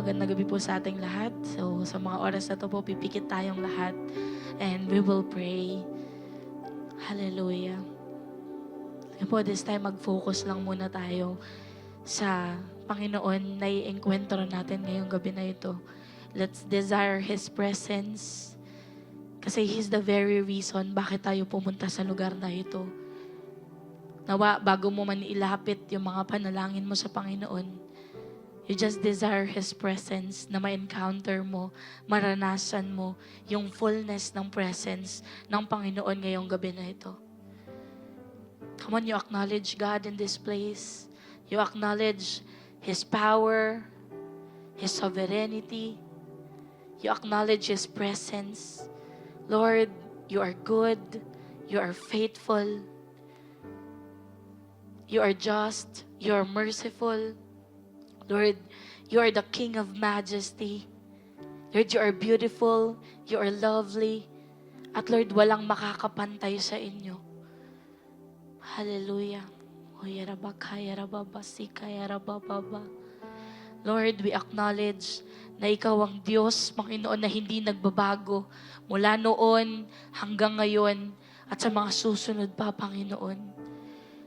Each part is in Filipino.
magandang gabi po sa ating lahat. So, sa mga oras na to po, pipikit tayong lahat and we will pray. Hallelujah. Kaya po, this time, mag-focus lang muna tayo sa Panginoon na i-enkwentro natin ngayong gabi na ito. Let's desire His presence kasi He's the very reason bakit tayo pumunta sa lugar na ito. Nawa, bago mo man ilapit yung mga panalangin mo sa Panginoon, you just desire His presence na ma-encounter mo, maranasan mo yung fullness ng presence ng Panginoon ngayong gabi na ito. Come on, you acknowledge God in this place. You acknowledge His power, His sovereignty. You acknowledge His presence. Lord, you are good. You are faithful. You are just. You are merciful. Lord, you are the King of majesty. Lord, you are beautiful. You are lovely. At Lord, walang makakapantay sa inyo. Hallelujah. Lord, we acknowledge na Ikaw ang Diyos, Panginoon, na hindi nagbabago mula noon hanggang ngayon at sa mga susunod pa, Panginoon.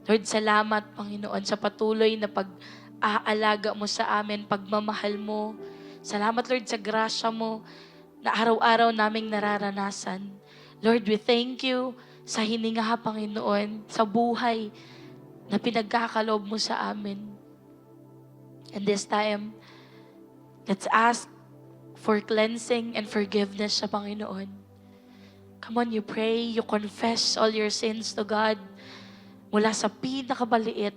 Lord, salamat, Panginoon, sa patuloy na pag-aalaga mo sa amin, pagmamahal mo. Salamat, Lord, sa grasya mo na araw-araw naming nararanasan. Lord, we thank you sa hininga, Panginoon, sa buhay na pinagkakaloob mo sa amin. And this time, let's ask for cleansing and forgiveness sa Panginoon. Come on, you pray, you confess all your sins to God. Mula sa pinakamaliit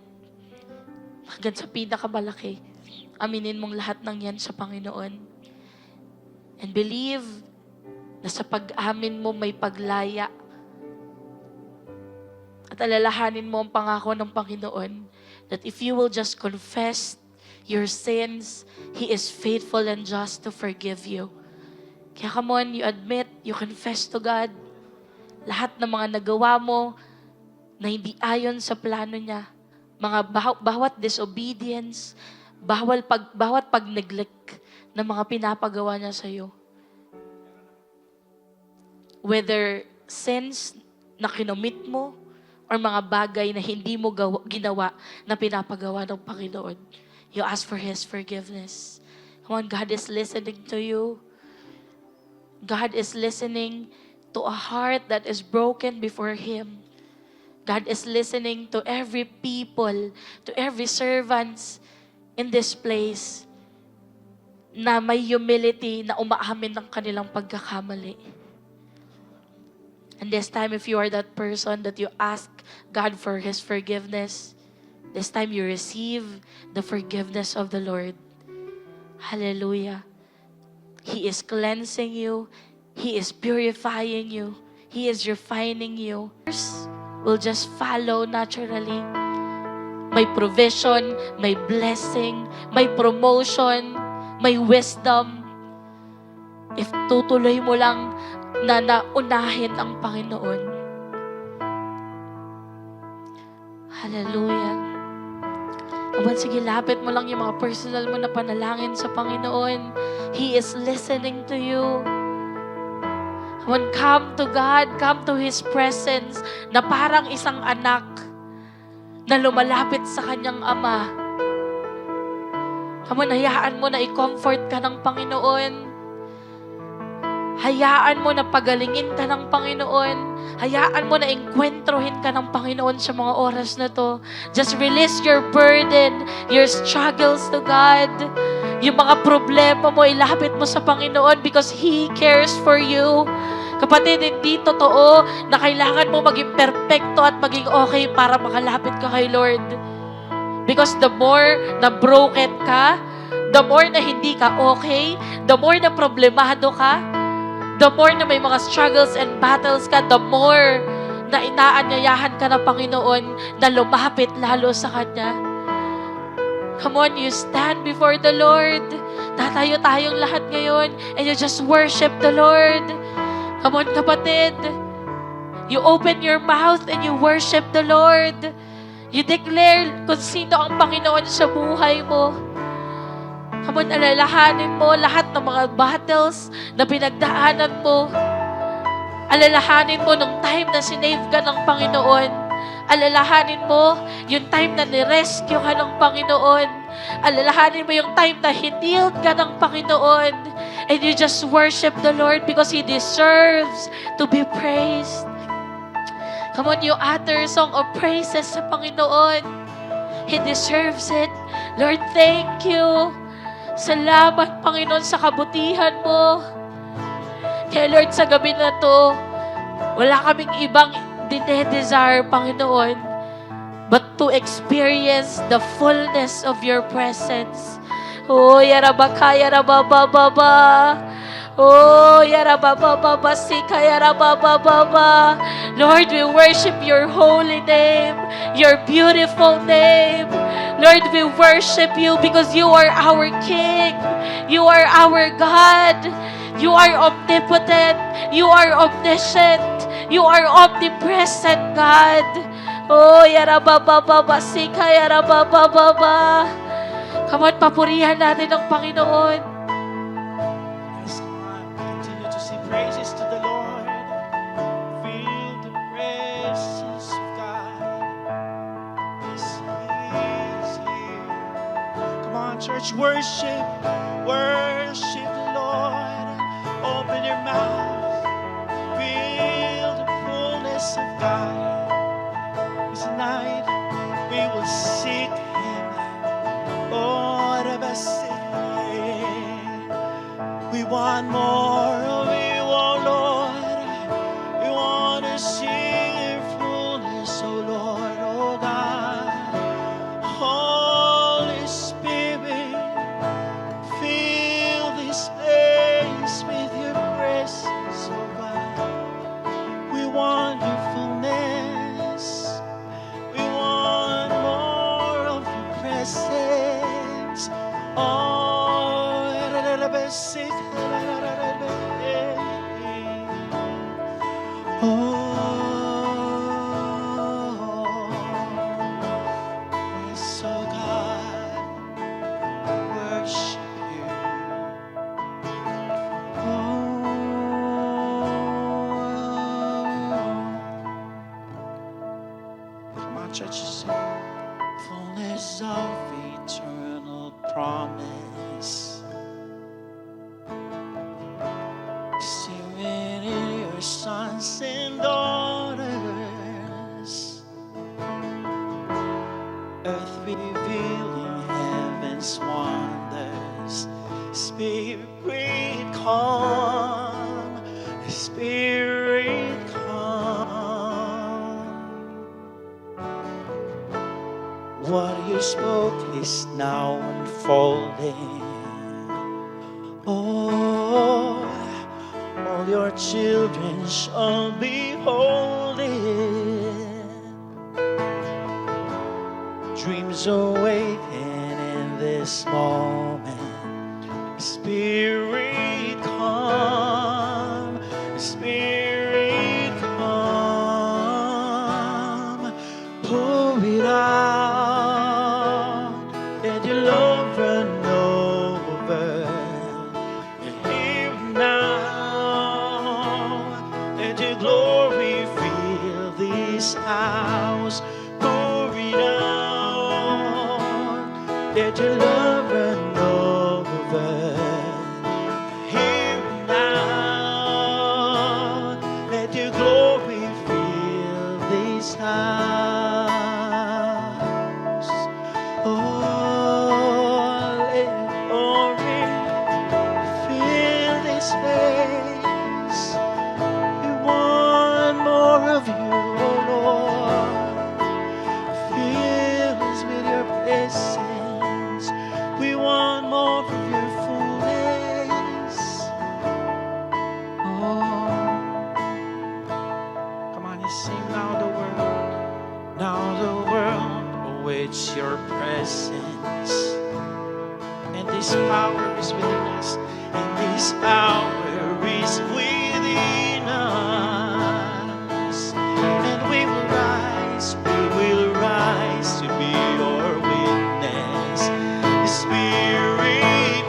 hanggang sa pinakamalaki, aminin mong lahat ng yan sa Panginoon. And believe na sa pag-amin mo may paglaya. At alalahanin mo ang pangako ng Panginoon that if you will just confess your sins, He is faithful and just to forgive you. Kaya come on, you admit, you confess to God lahat ng mga nagawa mo na hindi ayon sa plano niya. Mga bawat disobedience, bawat pag-neglect na mga pinapagawa niya sa iyo. Whether sins na kinumit mo or mga bagay na hindi mo ginawa na pinapagawa ng Panginoon, you ask for His forgiveness. Come on, God is listening to you. God is listening to a heart that is broken before Him. God is listening to every people, to every servants in this place na may humility na umaamin ng kanilang pagkakamali. And this time, if you are that person that you ask God for His forgiveness, this time you receive the forgiveness of the Lord. Hallelujah. He is cleansing you. He is purifying you. He is refining you. Will just follow naturally. May provision, may blessing, may promotion, may wisdom. If tutuloy mo lang na naunahin ang Panginoon. Hallelujah. Awan, sige, lapit mo lang yung mga personal mo na panalangin sa Panginoon. He is listening to you. When come to God, come to His presence na parang isang anak na lumalapit sa kanyang ama. Come on, hayaan mo na i-comfort ka ng Panginoon. Hayaan mo na pagalingin ka ng Panginoon. Hayaan mo na inkwentrohin ka ng Panginoon sa mga oras na to. Just release your burden, your struggles to God. Yung mga problema mo, ilapit mo sa Panginoon because He cares for you. Kapatid, hindi totoo na kailangan mo maging perfecto at maging okay para makalapit ka kay Lord. Because the more na broken ka, the more na hindi ka okay, the more na problemado ka, the more na may mga struggles and battles ka, the more na inaanyayahan ka ng Panginoon na lumapit lalo sa Kanya. Come on, you stand before the Lord. Tatayo tayong lahat ngayon and you just worship the Lord. Come on, kapatid. You open your mouth and you worship the Lord. You declare kung sino ang Panginoon sa buhay mo. Come on, alalahanin mo lahat ng mga battles na pinagdaanan mo. Alalahanin mo nung time na sinave ka ng Panginoon. Alalahanin mo yung time na nirescue ka ng Panginoon. Alalahanin mo yung time na hiniled ka ng Panginoon. And you just worship the Lord because He deserves to be praised. Come on, you utter song of praises sa Panginoon. He deserves it. Lord, thank you. Salamat, Panginoon, sa kabutihan mo. Kaya Lord, sa gabi na to, wala kaming ibang dinedesire, Panginoon, but to experience the fullness of your presence. Oh, yarabaka, yarabababa. Oh, yarabababa, sika, yarabababa. Lord, we worship your holy name, your beautiful name. Lord, we worship you because you are our King. You are our God. You are omnipotent. You are omniscient. You are omnipresent, God. Oh, yarabababa, sika, yarabababa. Come on, papurihan natin ang Panginoon. Yes, come on. Continue to sing praises to the Lord. Feel the presence of God. Yes, He is here. Come on, church, worship. Worship the Lord. Open your mouth. Feel the fullness of God. This night we will seek Him. Oh, we want more of you, oh Lord. We want to see your fullness, oh Lord, oh God. Holy Spirit, fill this place with your presence, oh God. We want your fullness. We want more of your presence. Oh, yes, oh God, worship you. Come on, church, sing. Fullness of eternal promise. Spirit in your sons and daughters. Earth revealing heaven's wonders. Spirit come. Spirit come. What you spoke is now unfolding. Oh, all your children shall behold it. Dreams awaken in this moment. Spirit come, Spirit come, pour it out, let your love run over. You're here now, let your glory fill this house. Pour it out, let your love run over. Here now, let your glory fill this house. Oh, let your glory fill this place. We want more of you, oh Lord. Fill us with your presence. We want more of your fullness. Oh, come on, you sing now the world. Now the world awaits your presence. And this power is within us. And this power is within us. And we will rise to be your witness. Spirit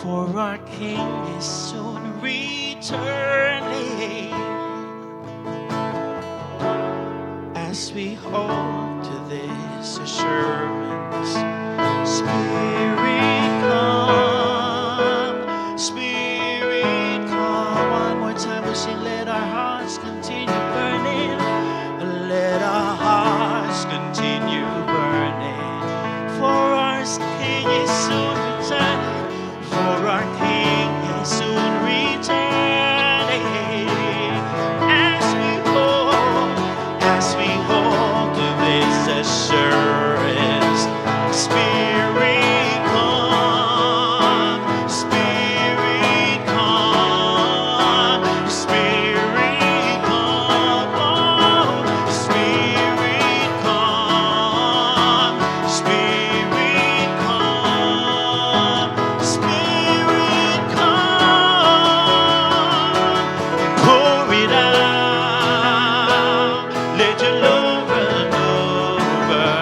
for our King is soon returning. As we hold to this assurance, Spirit come, Spirit come. One more time we sing, let our hearts continue burning, let our hearts continue burning, for our King is soon returning, for our King is soon returning. As we hold to this assurance, Spirit come, Spirit come, Spirit come, oh, Spirit come, Spirit come, Spirit come, and pour it out. Let your love run over,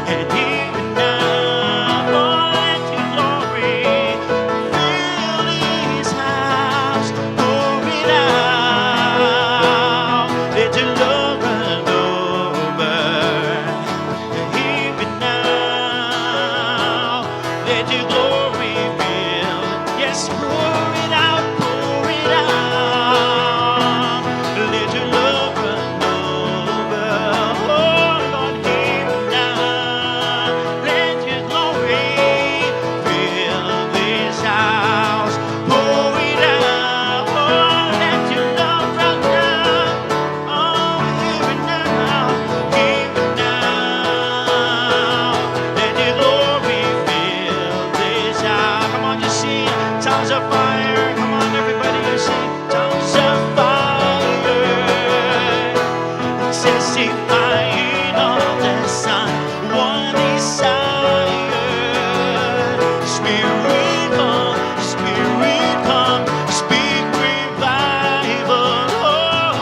and even now, oh, let your glory fill this house. Pour it out. Let your love run over, and even now, let your glory fill. Yes, pour it out, pour it out. Let your love run over. Oh Lord, even now, let your glory fill this house. Pour it out. Oh, let your love run down. Oh, even now, even now, let your glory fill this house. Come on, you sing tongues of fire. Come on, everybody, you sing tongues of fire. Testifying of the Son, one desire. Spirit come, speak revival. Oh,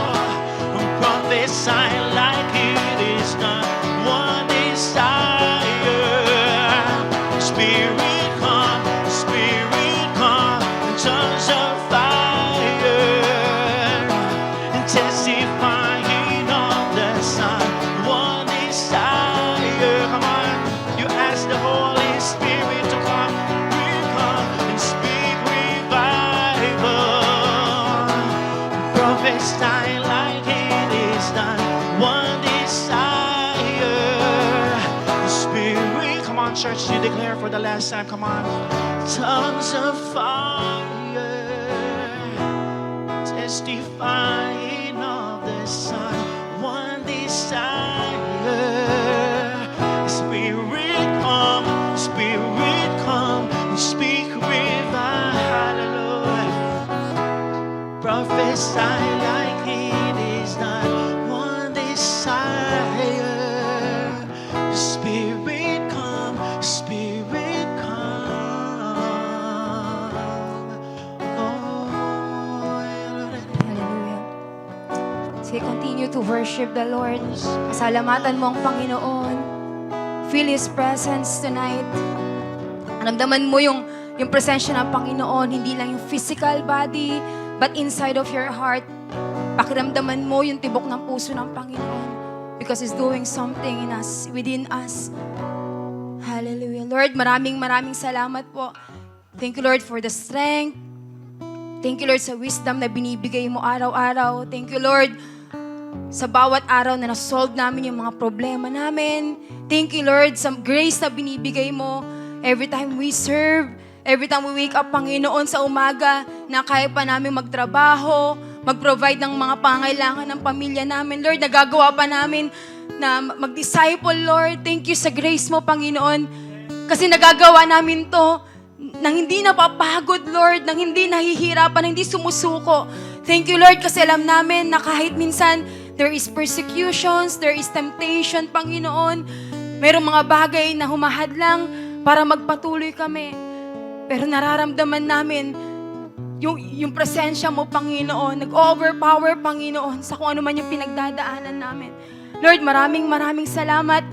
prophesy like it is done, one desire. Spirit come, tongues of fire, and testifying of the Son, one desire. Come on, you ask the Holy Spirit to come and speak revival. Prophesy like it is done, one desire. Spirit, come on, church, you declare for the last time. Come on, tongues of fire, testifying of the Son, one desire. Spirit come, and speak revival. Prophesy like it is done, one desire. Spirit come, Spirit come. Oh, Hallelujah. Sige, continue to worship the Lord. Pasalamatan mo ang Panginoon. Feel His presence tonight. Ramdaman mo yung presensya ng Panginoon, hindi lang yung physical body, but inside of your heart. Pakiramdaman mo yung tibok ng puso ng Panginoon because He's doing something in us, within us. Hallelujah. Lord, maraming salamat po. Thank you, Lord, for the strength. Thank you, Lord, sa wisdom na binibigay mo araw-araw. Thank you, Lord, sa bawat araw na nasolve namin yung mga problema namin. Thank you, Lord, sa grace na binibigay mo every time we serve, every time we wake up, Panginoon, sa umaga, na kaya pa namin magtrabaho, mag-provide ng mga pangailangan ng pamilya namin. Lord, nagagawa pa namin na mag-disciple, Lord. Thank you sa grace mo, Panginoon. Kasi nagagawa namin to nang hindi napapagod, Lord, nang hindi nahihirapan, nang hindi sumusuko. Thank you, Lord, kasi alam namin na kahit minsan there is persecutions, there is temptation, Panginoon. Merong mga bagay na humahadlang para magpatuloy kami. Pero nararamdaman namin yung presensya mo, Panginoon. Nag-overpower, Panginoon, sa kung ano man yung pinagdadaanan namin. Lord, maraming salamat.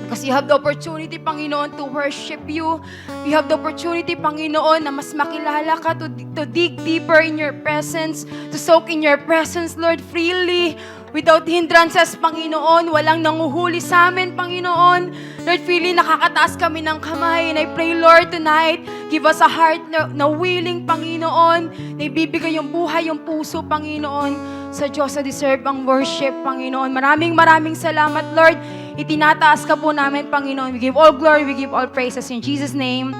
Because you have the opportunity, Panginoon, to worship you. You have the opportunity, Panginoon, na mas makilala ka, to dig deeper in your presence, to soak in your presence, Lord, freely, without hindrances, Panginoon. Walang nanguhuli sa amin, Panginoon. Lord, freely nakakataas kami ng kamay. And I pray, Lord, tonight, give us a heart na willing, Panginoon, na ibibigay yung buhay, yung puso, Panginoon, sa Diyos na deserve ang worship, Panginoon. Maraming salamat, Lord. Itinataas ka po namin, Panginoon. We give all glory, we give all praises in Jesus' name.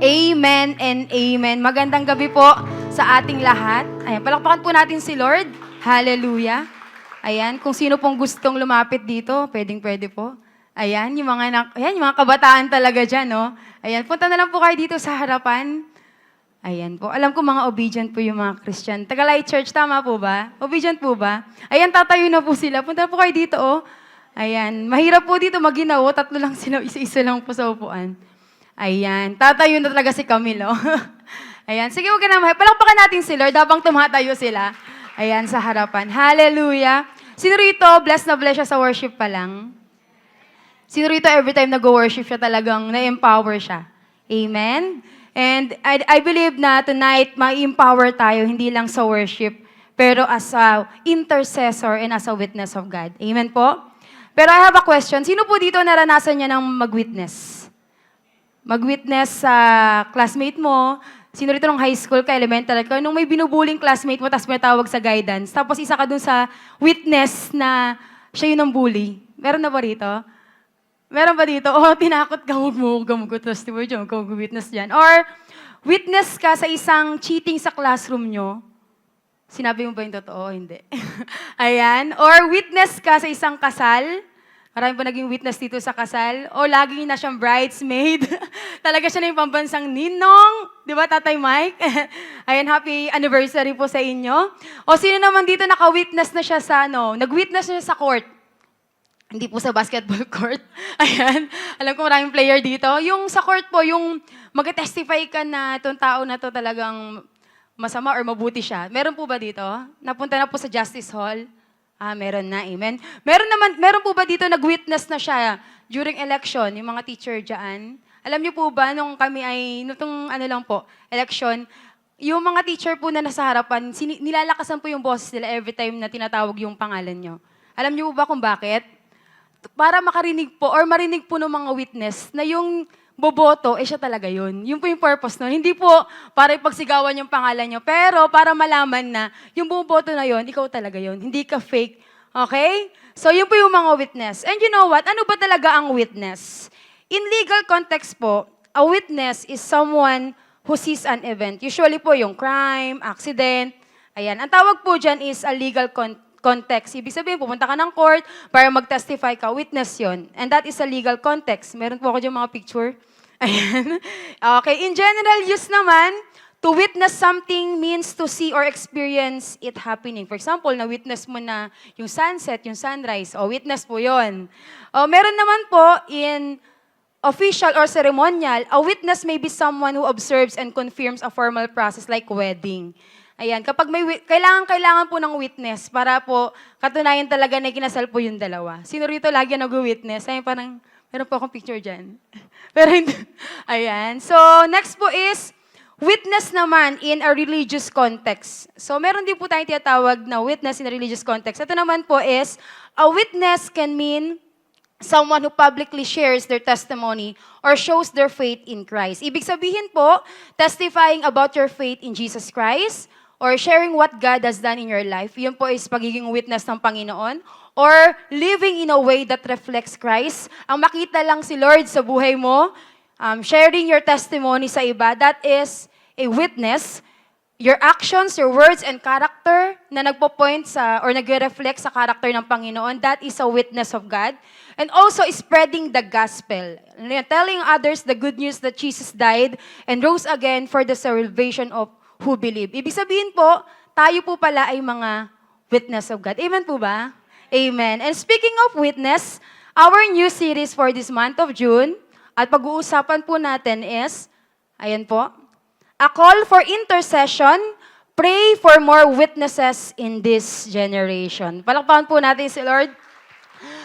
Amen and amen. Magandang gabi po sa ating lahat. Ayan, palakpakan po natin si Lord. Hallelujah. Ayan, kung sino pong gustong lumapit dito, pwede po. Ayan, yung mga kabataan talaga dyan, no? Ayan, punta na lang po kayo dito sa harapan. Ayan po. Alam ko mga obedient po yung mga Christian. Tagalay Church, tama po ba? Obedient po ba? Ayan, tatayo na po sila. Punta po kayo dito, oh. Ayan. Mahirap po dito maginaw. Tatlo lang sila, isa-isa lang po sa upuan. Ayan. Tatayo na talaga si Camilo. Ayan. Sige, huwag ka na palakpakan natin si Lord habang tumatayo sila. Ayan, sa harapan. Hallelujah. Sino rito, blessed na blessed siya sa worship pa lang? Sino rito, every time nag-worship siya talagang na-empower siya? Amen? And I believe na tonight, ma-empower tayo, hindi lang sa worship, pero as a intercessor and as a witness of God. Amen po? Pero I have a question. Sino po dito naranasan niya ng mag-witness? Mag-witness sa classmate mo. Sino rito nung high school ka, elementary ka, nung may binubuling classmate mo, tapos may tawag sa guidance. Tapos isa ka dun sa witness na siya yun ang bully. Meron na ba rito? Meron ba dito? Oh, tinakot ka, huwag mo testimony dyan, huwag mo witness dyan. Or, witness ka sa isang cheating sa classroom nyo. Sinabi mo ba yung totoo? Hindi. Ayan. Or, witness ka sa isang kasal. Marami pa naging witness dito sa kasal. O, lagi na siyang bridesmaid. Talaga siya na yung pambansang ninong. Di ba, Tatay Mike? Ayan, happy anniversary po sa inyo. O, sino naman dito naka-witness na siya sa, nag-witness na siya sa court? Hindi po sa basketball court. Ayan. Alam ko maraming player dito. Yung sa court po, yung mag-testify ka na itong tao na to talagang masama or mabuti siya. Meron po ba dito? Napunta na po sa Justice Hall? Meron na. Amen. Meron po ba dito nag-witness na siya during election, yung mga teacher dyan? Alam niyo po ba, nung kami ay, nung election, yung mga teacher po na nasa harapan, nilalakasan po yung boses nila every time na tinatawag yung pangalan nyo. Alam niyo po ba kung bakit? Para makarinig po or marinig po ng mga witness na yung boboto, siya talaga yun. Yun po yung purpose nun. Hindi po para ipagsigawan yung pangalan nyo, pero para malaman na yung boboto na yun, ikaw talaga yun. Hindi ka fake. Okay? So, yun po yung mga witness. And you know what? Ano ba talaga ang witness? In legal context po, a witness is someone who sees an event. Usually po yung crime, accident. Ayan. Ang tawag po dyan is a legal context. Ibig sabihin, pupunta ka ng court para mag-testify ka, witness yon. And that is a legal context. Meron po ako dyan mga picture. Ayan. Okay, in general use naman, to witness something means to see or experience it happening. For example, na-witness mo na yung sunset, yung sunrise. O, witness po yon. Meron naman po in official or ceremonial, a witness may be someone who observes and confirms a formal process like wedding. Ayan, kapag may kailangan po ng witness para po katunayan talaga na kinasal po yung dalawa. Sino rito lagi nag-witness? Ay, parang meron po akong picture dyan. Pero hindi. Ayan. So, next po is witness naman in a religious context. So, meron din po tayong tinatawag na witness in a religious context. Ito naman po is, a witness can mean someone who publicly shares their testimony or shows their faith in Christ. Ibig sabihin po, testifying about your faith in Jesus Christ, or sharing what God has done in your life. Yun po is pagiging witness ng Panginoon. Or living in a way that reflects Christ. Ang makita lang si Lord sa buhay mo, sharing your testimony sa iba, that is a witness. Your actions, your words, and character na nagpo-point sa or nagre-reflect sa character ng Panginoon, that is a witness of God. And also spreading the gospel. Telling others the good news that Jesus died and rose again for the salvation of who believe. Ibig sabihin po, tayo po pala ay mga witness of God. Amen po ba? Amen. And speaking of witness, our new series for this month of June, at pag-uusapan po natin is, ayan po, a call for intercession, pray for more witnesses in this generation. Palakpakan po natin si Lord.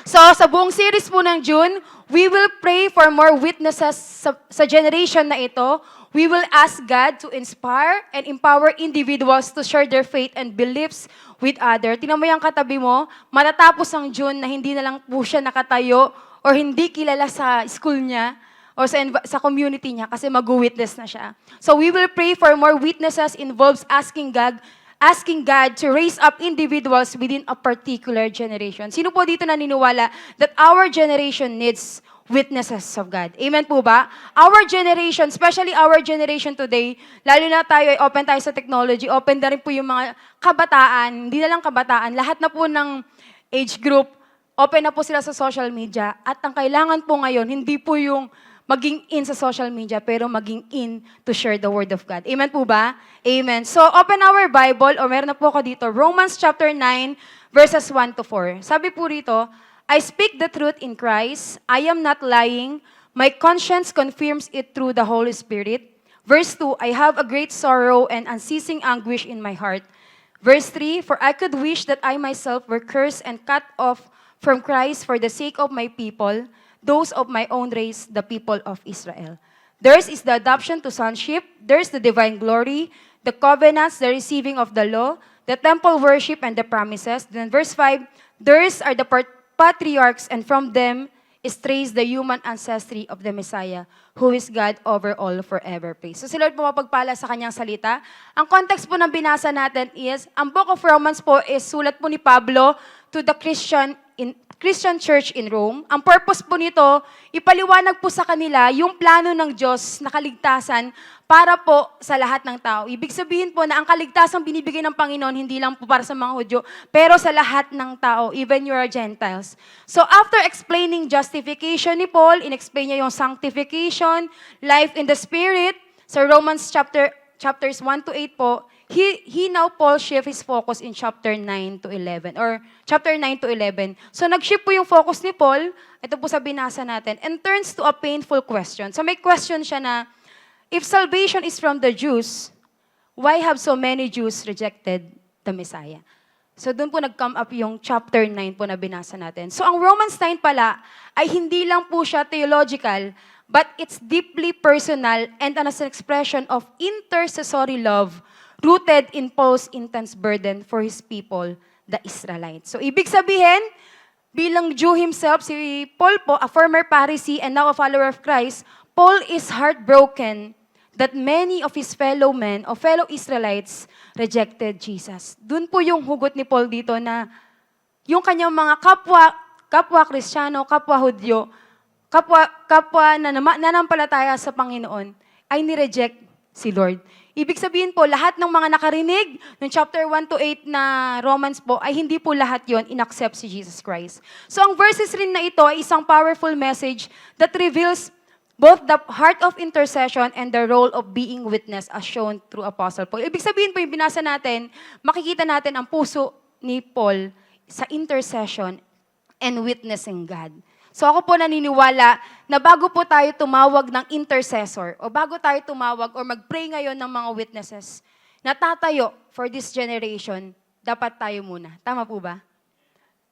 So, sa buong series po ng June, We will pray for more witnesses sa generation na ito. We will ask God to inspire and empower individuals to share their faith and beliefs with others. Tingnan mo yung katabi mo, matatapos ang June na hindi na lang po siya nakatayo or hindi kilala sa school niya o sa community niya kasi mag-witness na siya. So we will pray for more witnesses involves asking God to raise up individuals within a particular generation. Sino po dito naniniwala that our generation needs witnesses of God? Amen po ba? Our generation, especially our generation today, lalo na tayo ay open tayo sa technology, open na rin po yung mga kabataan, hindi na lang kabataan, lahat na po ng age group, open na po sila sa social media. At ang kailangan po ngayon, hindi po yung maging in sa social media, pero maging in to share the Word of God. Amen po ba? Amen. So, open our Bible, o meron na po ako dito, Romans chapter 9, verses 1 to 4. Sabi po rito, I speak the truth in Christ. I am not lying. My conscience confirms it through the Holy Spirit. Verse 2, I have a great sorrow and unceasing anguish in my heart. Verse 3, for I could wish that I myself were cursed and cut off from Christ for the sake of my people, those of my own race, the people of Israel. Theirs is the adoption to sonship. Theirs the divine glory, the covenants, the receiving of the law, the temple worship, and the promises. Then verse 5, theirs are the patriarchs, and from them is traced the human ancestry of the Messiah, who is God over all forever. Praise. So si Lord po mapagpala sa kanyang salita. Ang context po ng binasa natin is, ang Book of Romans po is sulat po ni Pablo to the Christian church in Rome. Ang purpose po nito, ipaliwanag po sa kanila yung plano ng Diyos na kaligtasan para po sa lahat ng tao. Ibig sabihin po na ang kaligtasang binibigay ng Panginoon, hindi lang po para sa mga Hudyo, pero sa lahat ng tao, even your Gentiles. So after explaining justification ni Paul, in-explain niya yung sanctification, life in the Spirit, sa Romans chapters 1 to 8 po, he now Paul shift his focus in chapter 9 to 11 or chapter 9 to 11. So nag-shift po yung focus ni Paul, ito po sa binasa natin, and turns to a painful question. So may question siya na, if salvation is from the Jews, why have so many Jews rejected the Messiah? So doon po nag-come up yung chapter 9 po na binasa natin. So ang Romans 9 pala ay hindi lang po siya theological, but it's deeply personal and an expression of intercessory love rooted in Paul's intense burden for his people, the Israelites. So ibig sabihin, bilang Jew himself, si Paul po, a former Pharisee and now a follower of Christ, Paul is heartbroken that many of his fellow men or fellow Israelites rejected Jesus. Doon po yung hugot ni Paul dito na yung kanyang mga kapwa Kristiyano, kapwa Hudyo, kapwa na nanampalataya sa Panginoon, ay nireject si Lord. Ibig sabihin po, lahat ng mga nakarinig ng chapter 1 to 8 na Romans po, ay hindi po lahat yon inaccept si Jesus Christ. So ang verses rin na ito ay isang powerful message that reveals both the heart of intercession and the role of being witness as shown through Apostle Paul. Ibig sabihin po, yung binasa natin, makikita natin ang puso ni Paul sa intercession and witnessing God. So ako po naniniwala na bago po tayo tumawag ng intercessor o bago tayo tumawag or mag-pray ngayon ng mga witnesses na tatayo for this generation, dapat tayo muna. Tama po ba?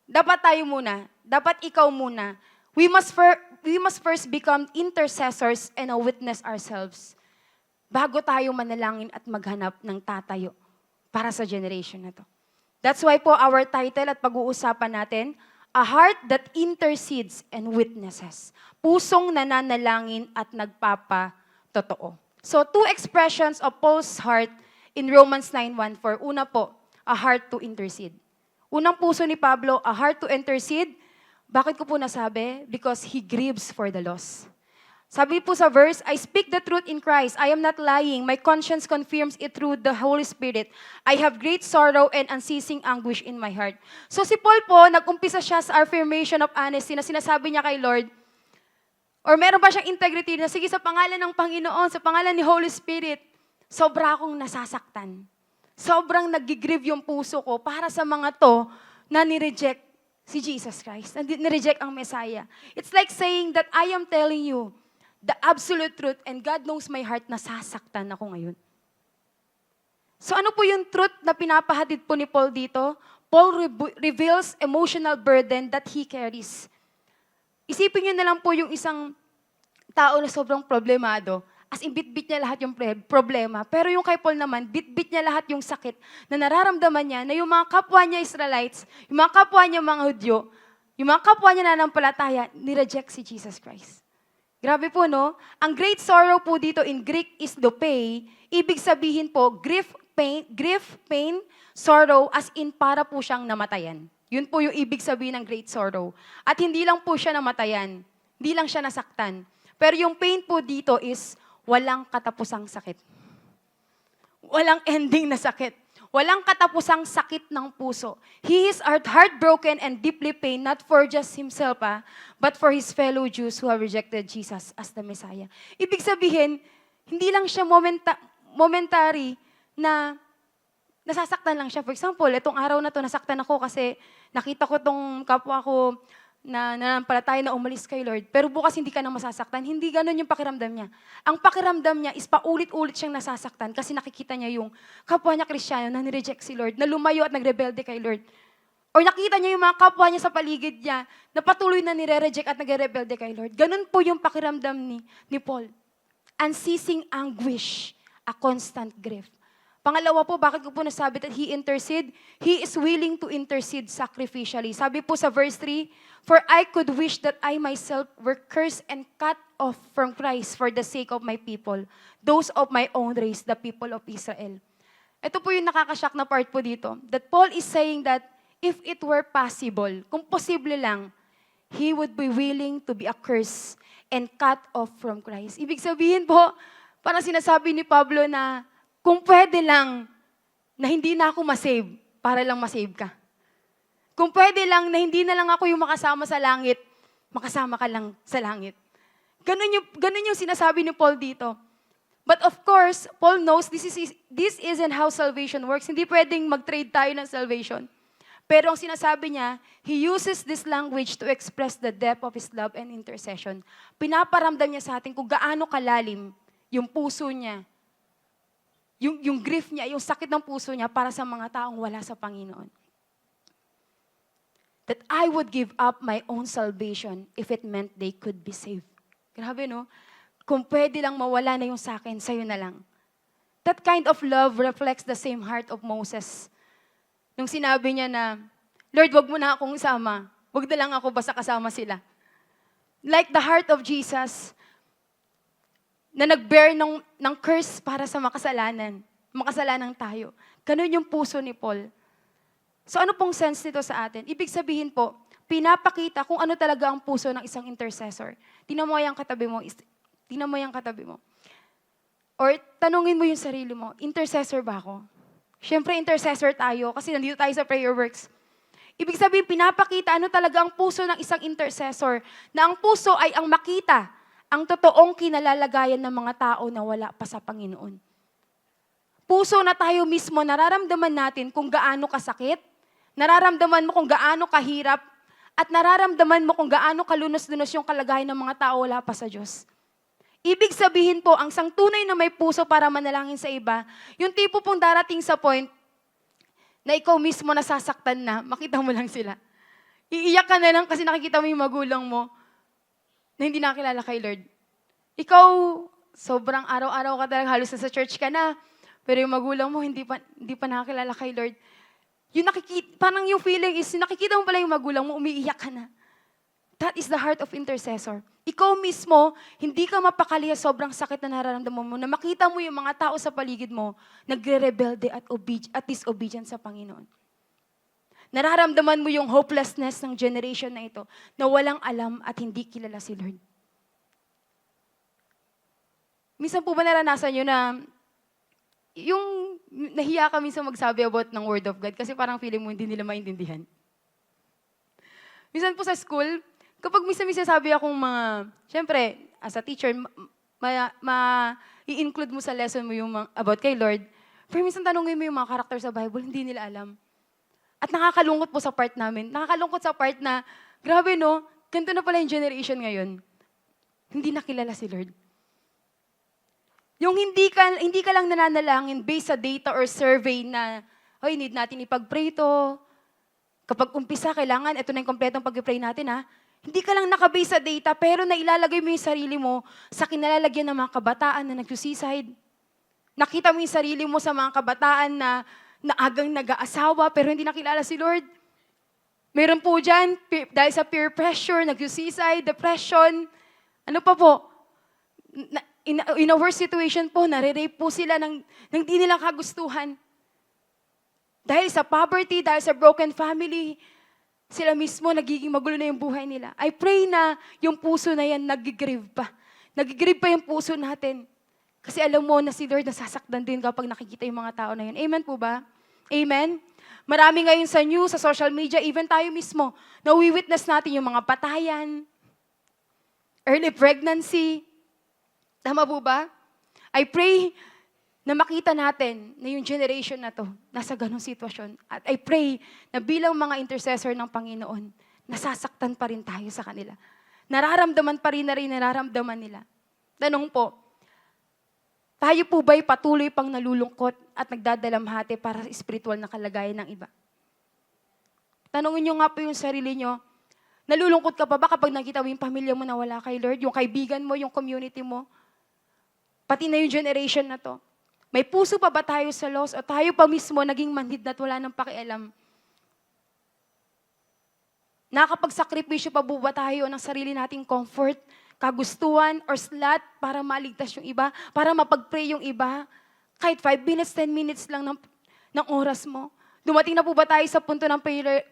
Dapat tayo muna. Dapat ikaw muna. We must first become intercessors and witness ourselves bago tayo manalangin at maghanap ng tatayo para sa generation na to. That's why po our title at pag-uusapan natin, a heart that intercedes and witnesses. Pusong nananalangin at nagpapatotoo. So, two expressions of Paul's heart in Romans 9:1-4. Una po, a heart to intercede. Unang puso ni Pablo, a heart to intercede. Bakit ko po nasabi? Because he grieves for the lost. Sabi po sa verse, I speak the truth in Christ. I am not lying. My conscience confirms it through the Holy Spirit. I have great sorrow and unceasing anguish in my heart. So si Paul po, nag-umpisa siya sa affirmation of honesty na sinasabi niya kay Lord, or meron ba siyang integrity na, sige, sa pangalan ng Panginoon, sa pangalan ni Holy Spirit, sobra akong nasasaktan. Sobrang nag-grieve yung puso ko para sa mga to na nireject si Jesus Christ, na nireject ang Messiah. It's like saying that I am telling you the absolute truth and God knows my heart, nasasaktan ako ngayon. So ano po yung truth na pinapahatid po ni Paul dito? Paul reveals emotional burden that he carries. Isipin nyo na lang po yung isang tao na sobrang problemado. As in, bit-bit niya lahat yung problema. Pero yung kay Paul naman, bit-bit niya lahat yung sakit na nararamdaman niya na yung mga kapwa niya Israelites, yung mga kapwa niya mga Hudyo, yung mga kapwa niya nanampalataya, nireject si Jesus Christ. Grabe po, no? Ang great sorrow po dito in Greek is dopei. Ibig sabihin po, grief, pain, sorrow, as in para po siyang namatayan. Yun po yung ibig sabihin ng great sorrow. At hindi lang po siya namatayan. Hindi lang siya nasaktan. Pero yung pain po dito is walang katapusang sakit. Walang ending na sakit. Walang katapusang sakit ng puso. He is heartbroken and deeply pained, not for just himself, but for his fellow Jews who have rejected Jesus as the Messiah. Ibig sabihin, hindi lang siya momentary na nasasaktan lang siya. For example, itong araw na to nasaktan ako kasi nakita ko tong kapwa ko na nanampalataya na umalis kay Lord. Pero bukas hindi ka na masasaktan. Hindi ganun yung pakiramdam niya. Ang pakiramdam niya is paulit-ulit siyang nasasaktan kasi nakikita niya yung kapwa niya Kristiyano na nireject si Lord, na lumayo at nagrebelde kay Lord. Or nakita niya yung mga kapwa niya sa paligid niya na patuloy na nire-reject at nagrebelde kay Lord. Ganun po yung pakiramdam ni Paul. Unceasing anguish, a constant grief. Pangalawa po, bakit ko po nasabi that he intercede? He is willing to intercede sacrificially. Sabi po sa verse 3, "For I could wish that I myself were cursed and cut off from Christ for the sake of my people, those of my own race, the people of Israel." Ito po yung nakakashock na part po dito. That Paul is saying that if it were possible, kung posible lang, he would be willing to be accursed and cut off from Christ. Ibig sabihin po, parang sinasabi ni Pablo na kung pwede lang na hindi na ako masave, para lang masave ka. Kung pwede lang na hindi na lang ako yung makasama sa langit, makasama ka lang sa langit. Ganun yung sinasabi ni Paul dito. But of course, Paul knows this isn't how salvation works. Hindi pwedeng mag-trade tayo ng salvation. Pero ang sinasabi niya, he uses this language to express the depth of his love and intercession. Pinaparamdam niya sa atin kung gaano kalalim yung puso niya, yung grief niya, yung sakit ng puso niya para sa mga taong wala sa Panginoon. That I would give up my own salvation if it meant they could be saved. Grabe, no? Kung pwede lang mawala na yung sa akin, sa'yo na lang. That kind of love reflects the same heart of Moses. Nung sinabi niya na, Lord, wag mo na akong isama. Wag na lang ako, basta kasama sila. Like the heart of Jesus, na nag-bear ng curse para sa makasalanan. Makasalanan tayo. Ganun yung puso ni Paul. So ano pong sense nito sa atin? Ibig sabihin po, pinapakita kung ano talaga ang puso ng isang intercessor. Tingnan mo yung katabi mo. Tingnan mo yung katabi mo. Or tanungin mo yung sarili mo, intercessor ba ako? Siyempre, intercessor tayo kasi nandito tayo sa prayer works. Ibig sabihin, pinapakita ano talaga ang puso ng isang intercessor. Na ang puso ay ang makita ang totoong kinalalagayan ng mga tao na wala pa sa Panginoon. Puso na tayo mismo, nararamdaman natin kung gaano kasakit, nararamdaman mo kung gaano kahirap, at nararamdaman mo kung gaano kalunos-lunos yung kalagayan ng mga tao wala pa sa Diyos. Ibig sabihin po, ang isang tunay na may puso para manalangin sa iba, yung tipo pong darating sa point na ikaw mismo nasasaktan na, makita mo lang sila. Iiyak ka na lang kasi nakikita mo yung magulang mo na hindi nakakilala kay Lord. Ikaw, sobrang araw-araw ka talaga, halos sa church ka na, pero yung magulang mo hindi pa nakakilala kay Lord. Yung parang yung feeling is, nakikita mo pala yung magulang mo, umiiyak ka na. That is the heart of intercessor. Ikaw mismo, hindi ka mapakali sa sobrang sakit na nararamdaman mo, na makita mo yung mga tao sa paligid mo, nagre-rebelde at disobedient sa Panginoon. Nararamdaman mo yung hopelessness ng generation na ito, na walang alam at hindi kilala si Lord. Minsan po ba naranasan nyo na yung nahiya ka minsan magsabi about ng Word of God kasi parang feeling mo hindi nila maintindihan? Minsan po sa school, kapag minsan sabi akong mga, syempre, as a teacher, i-include mo sa lesson mo yung about kay Lord, pero minsan tanongin mo yung mga karakter sa Bible, hindi nila alam. At nakakalungkot po sa part namin. Nakakalungkot sa part na, grabe no, ganito na pala yung generation ngayon. Hindi nakilala si Lord. Yung hindi ka lang nananalangin based sa data or survey na, hoy, need natin ipag-pray to. Kapag umpisa, kailangan, ito na yung kompletong pag-pray natin ha. Hindi ka lang nakabase sa data, pero nailalagay mo yung sarili mo sa kinalalagyan ng mga kabataan na nag-suicide. Nakita mo yung sarili mo sa mga kabataan na naagang nag-aasawa pero hindi nakilala si Lord. Meron po dyan, dahil sa peer pressure, nag-suicide, depression. Ano pa po? In a worse situation po, nare-rape po sila ng di nila kagustuhan. Dahil sa poverty, dahil sa broken family, sila mismo nagiging magulo na yung buhay nila. I pray na yung puso na yan nag-grieve pa. Nag-grieve pa yung puso natin. Kasi alam mo na si Lord nasasaktan din kapag nakikita yung mga tao na yun. Amen po ba? Amen? Marami ngayon sa news, sa social media, even tayo mismo, nawi-witness natin yung mga patayan, early pregnancy. Tama po ba? I pray na makita natin na yung generation na to nasa ganong sitwasyon. At I pray na bilang mga intercessor ng Panginoon, nasasaktan pa rin tayo sa kanila. Nararamdaman pa rin na rin nararamdaman nila. Tanong po, tayo po ba'y patuloy pang nalulungkot at nagdadalamhati para sa spiritual na kalagayan ng iba? Tanungin nyo nga po yung sarili nyo, nalulungkot ka pa ba kapag nakita mo yung pamilya mo na wala kay Lord, yung kaibigan mo, yung community mo, pati na yung generation na to? May puso pa ba tayo sa loss o tayo pa mismo naging manhid na at wala nang pakialam? Nakapagsakripisyo pa ba tayo ng sarili nating comfort, kagustuhan, or slot para maligtas yung iba, para mapag-pray yung iba? Kahit 5 minutes, 10 minutes lang ng oras mo. Dumating na po ba tayo sa punto ng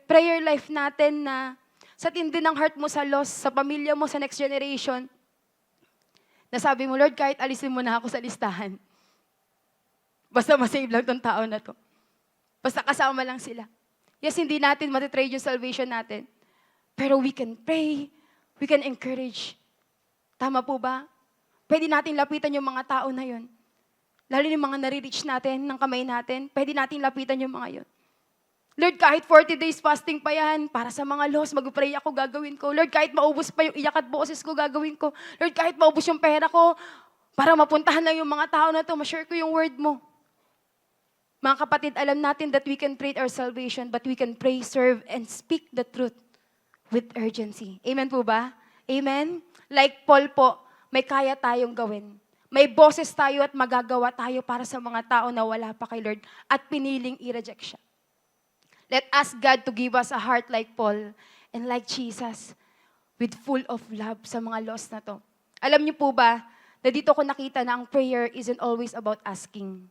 prayer life natin na sa tindi ng heart mo sa loss, sa pamilya mo, sa next generation, nasabi mo, Lord, kahit alisin mo na ako sa listahan, basta masave lang tong tao na to. Basta kasama lang sila. Yes, hindi natin matitrade yung salvation natin. Pero we can pray, we can encourage. Tama po ba? Pwede natin lapitan yung mga tao na yun. Lalo yung mga nare-reach natin ng kamay natin, pwede natin lapitan yung mga yun. Lord, kahit 40 days fasting pa yan, para sa mga lost, mag-pray ako, gagawin ko. Lord, kahit maubos pa yung iyak at boses ko, gagawin ko. Lord, kahit maubos yung pera ko, para mapuntahan lang yung mga tao na to, ma-share ko yung word mo. Mga kapatid, alam natin that we can trade our salvation, but we can pray, serve, and speak the truth with urgency. Amen po ba? Amen? Like Paul po, may kaya tayong gawin. May boses tayo at magagawa tayo para sa mga tao na wala pa kay Lord at piniling i-reject siya. Let ask God to give us a heart like Paul and like Jesus with full of love sa mga lost na to. Alam niyo po ba na dito ko nakita na ang prayer isn't always about asking.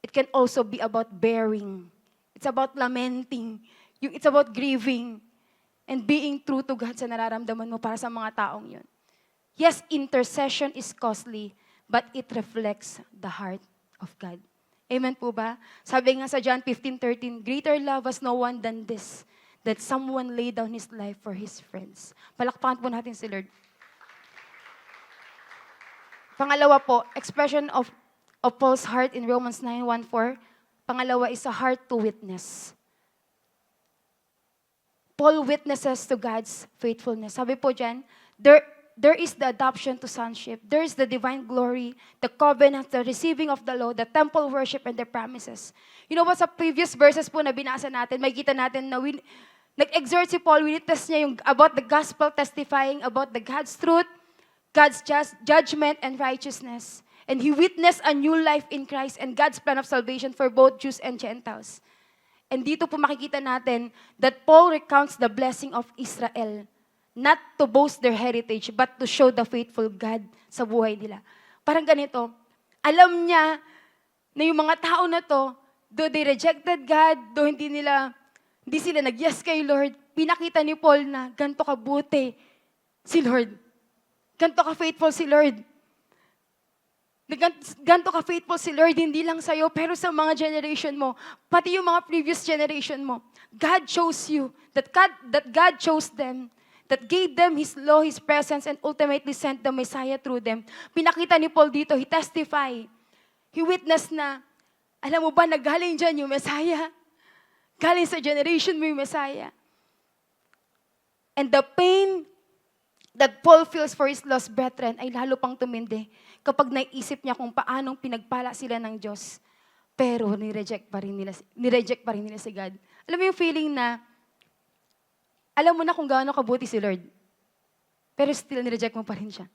It can also be about bearing. It's about lamenting. It's about grieving and being true to God sa nararamdaman mo para sa mga taong yun. Yes, intercession is costly, but it reflects the heart of God. Amen po ba? Sabi nga sa John 15:13, greater love has no one than this, that someone lay down his life for his friends. Palakpakan po natin si Lord. Pangalawa po, expression of Paul's heart in Romans 9:1-4. Pangalawa is a heart to witness. Paul witnesses to God's faithfulness. Sabi po dyan, there is the adoption to sonship. There is the divine glory, the covenant, the receiving of the law, the temple worship, and the promises. You know what, sa previous verses po na binasa natin, may kita natin na nag-exhort si Paul, witness niya yung about the gospel, testifying about the God's truth, God's judgment, and righteousness. And he witnessed a new life in Christ and God's plan of salvation for both Jews and Gentiles. And dito po makikita natin that Paul recounts the blessing of Israel, not to boast their heritage, but to show the faithful God sa buhay nila. Parang ganito, alam niya na yung mga tao na to, though they rejected God, though hindi sila nag-yes kay Lord, pinakita ni Paul na ganito kabuti si Lord. Ganito ka-faithful si Lord. Ganito ka-faithful si Lord, hindi lang sa'yo, pero sa mga generation mo, pati yung mga previous generation mo. God chose you, that God chose them, that gave them His law, His presence, and ultimately sent the Messiah through them. Pinakita ni Paul dito, he testified. He witnessed na, alam mo ba, nagaling dyan yung Messiah. Galing sa generation mo yung Messiah. And the pain that Paul feels for his lost brethren ay lalo pang tumindi kapag naisip niya kung paanong pinagpala sila ng Diyos. Pero nireject pa rin nila si God. Alam mo yung feeling na, alam mo na kung gaano kabuti si Lord. pero still nireject mo pa rin siya.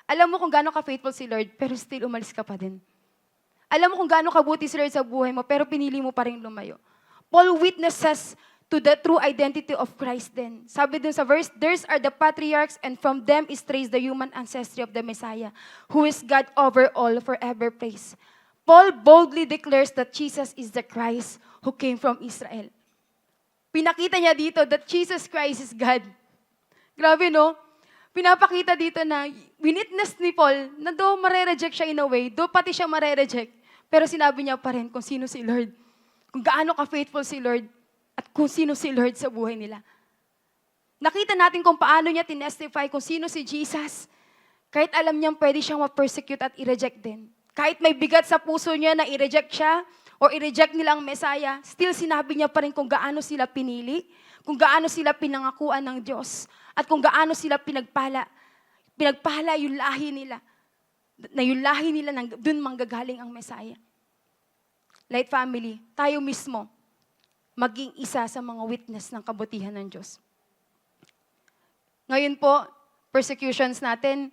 Alam mo kung gaano ka-faithful si Lord, pero still umalis ka pa din. Alam mo kung gaano kabuti si Lord sa buhay mo, pero pinili mo pa rin lumayo. Paul witnesses to the true identity of Christ then. Sabi dun sa verse, "Theirs are the patriarchs, and from them is traced the human ancestry of the Messiah, who is God over all, forever praised." Paul boldly declares that Jesus is the Christ who came from Israel. Pinakita niya dito that Jesus Christ is God. Grabe, no? Pinapakita dito na winitness ni Paul na do marereject siya in a way, do pati siya marereject, pero sinabi niya pa rin kung sino si Lord, kung gaano ka-faithful si Lord, at kung sino si Lord sa buhay nila. Nakita natin kung paano niya tinestify kung sino si Jesus, kahit alam niyang pwede siyang ma-persecute at i-reject din. Kahit may bigat sa puso niya na i-reject siya, o i-reject nila ang Messiah, still sinabi niya pa rin kung gaano sila pinili, kung gaano sila pinangakuan ng Diyos, at kung gaano sila pinagpala yung lahi nila, na yung lahi nila dun manggagaling ang Messiah. Light family, tayo mismo, maging isa sa mga witness ng kabutihan ng Diyos. Ngayon po, persecutions natin,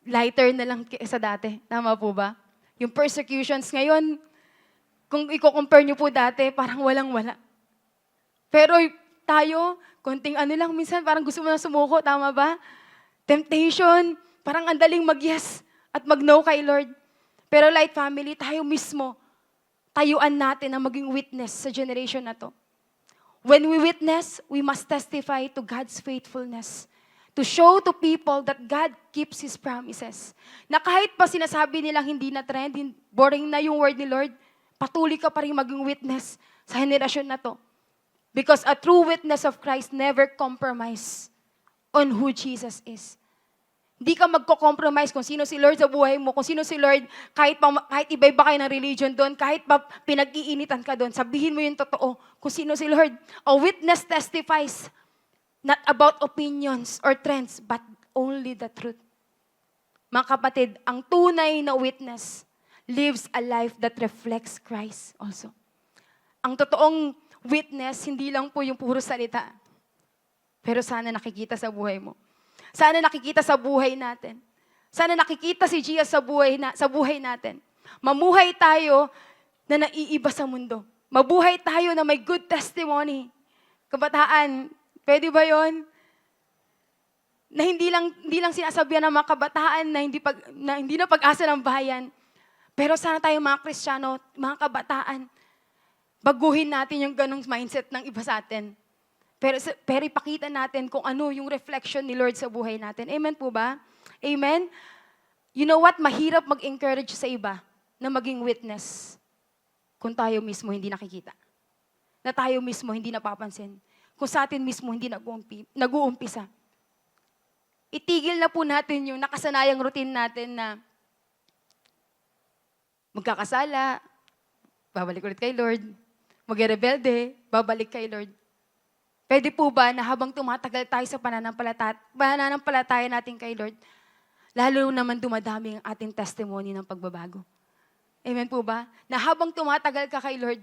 lighter na lang kaysa dati. Tama po ba? Yung persecutions ngayon, kung i-compare nyo po dati, parang walang-wala. Pero tayo, konting ano lang, minsan parang gusto mo na sumuko, tama ba? Temptation, parang andaling mag-yes at mag-no kay Lord. Pero Light Family, tayo mismo, tayuan natin na maging witness sa generation na to. When we witness, we must testify to God's faithfulness. To show to people that God keeps His promises. Na kahit pa sinasabi nilang hindi na trend, boring na yung word ni Lord, patuloy ka pa rin maging witness sa henerasyon na to. Because a true witness of Christ never compromise on who Jesus is. Hindi ka magko-compromise kung sino si Lord sa buhay mo, kung sino si Lord, kahit iba-iba kayo ng religion doon, kahit pa pinag-iinitan ka doon, sabihin mo yung totoo kung sino si Lord. A witness testifies not about opinions or trends, but only the truth. Mga kapatid, ang tunay na witness lives a life that reflects Christ also. Ang totoong witness, hindi lang po yung puro salita. Pero sana nakikita sa buhay mo. Sana nakikita sa buhay natin. Sana nakikita si Jesus sa buhay natin. Mamuhay tayo na naiiba sa mundo. Mabuhay tayo na may good testimony. Kabataan, pwede ba yon? Na hindi lang sinasabihan ng mga kabataan na hindi na pag-asa ng bayan. Pero sana tayo mga Kristiyano, mga kabataan, baguhin natin yung ganong mindset ng iba sa atin. Pero ipakita natin kung ano yung reflection ni Lord sa buhay natin. Amen po ba? Amen? You know what? Mahirap mag-encourage sa iba na maging witness kung tayo mismo hindi nakikita. Na tayo mismo hindi napapansin. Kung sa atin mismo hindi nag-uumpisa. Itigil na po natin yung nakasanayang routine natin na magkakasala, babalik ulit kay Lord. Mag-rebelde, babalik kay Lord. Pwede po ba na habang tumatagal tayo sa pananampalataya natin kay Lord, lalo naman dumadami ang ating testimony ng pagbabago? Amen po ba? Na habang tumatagal ka kay Lord,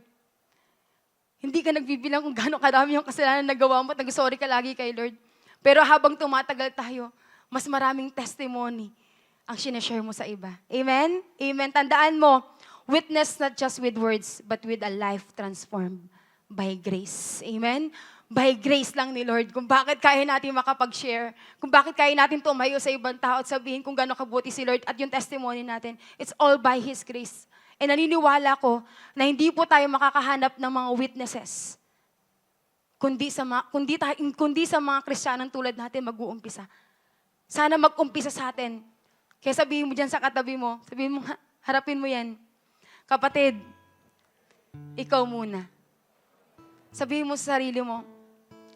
hindi ka nagbibilang kung gaano kadami yung kasalanan na nagawa mo at nag-sorry ka lagi kay Lord. Pero habang tumatagal tayo, mas maraming testimony ang sinashare mo sa iba. Amen? Amen. Tandaan mo, witness not just with words, but with a life transformed by grace. Amen? By grace lang ni Lord. Kung bakit kaya natin makapag-share, kung bakit kaya natin tumayo sa ibang tao at sabihin kung gaano kabuti si Lord at yung testimony natin, it's all by His grace. And naniniwala ko na hindi po tayo makakahanap ng mga witnesses kundi sa mga Kristiyanong tulad natin mag-uumpisa. Sana mag-umpisa sa atin. Kaya sabihin mo dyan sa katabi mo, sabihin mo, harapin mo yan. Kapatid, ikaw muna. Sabihin mo sa sarili mo,